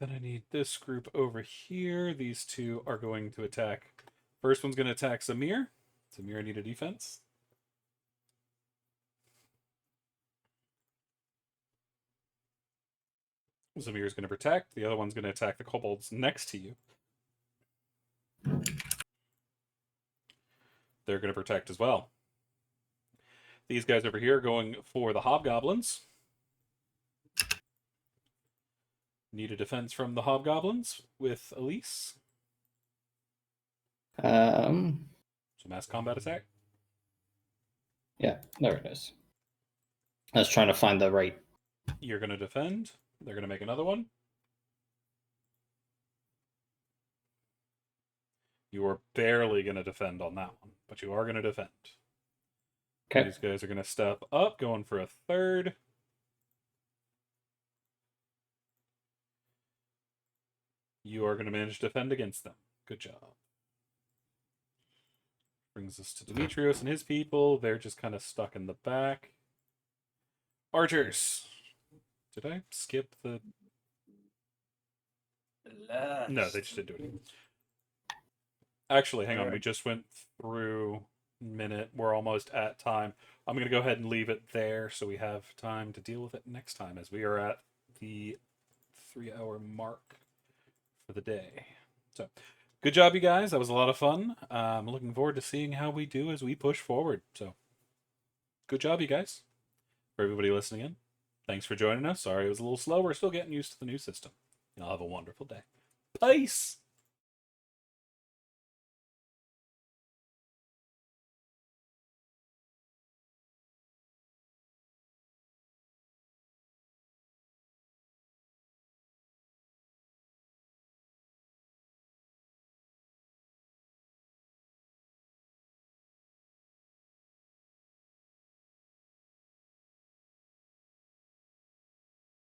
I need this group over here. These two are going to attack. First one's gonna attack Samir. Samir, I need a defense. Zamir's going to protect. The other one's going to attack the kobolds next to you. They're going to protect as well. These guys over here are going for the hobgoblins. Need a defense from the hobgoblins with Elise. So mass combat attack. Yeah, there it is. I was trying to find the right. You're going to defend. They're going to make another one. You are barely going to defend on that one, but you are going to defend. Okay. These guys are going to step up, going for a third. You are going to manage to defend against them. Good job. Brings us to Demetrios and his people. They're just kind of stuck in the back. Archers. Did I skip the... No, they just didn't do it. Actually, hang on. We just went through minute. We're almost at time. I'm going to go ahead and leave it there so we have time to deal with it next time, as we are at the 3-hour mark for the day. So, good job, you guys. That was a lot of fun. I'm looking forward to seeing how we do as we push forward. So, good job, you guys. For everybody listening in, thanks for joining us. Sorry it was a little slow. We're still getting used to the new system. Y'all have a wonderful day. Peace!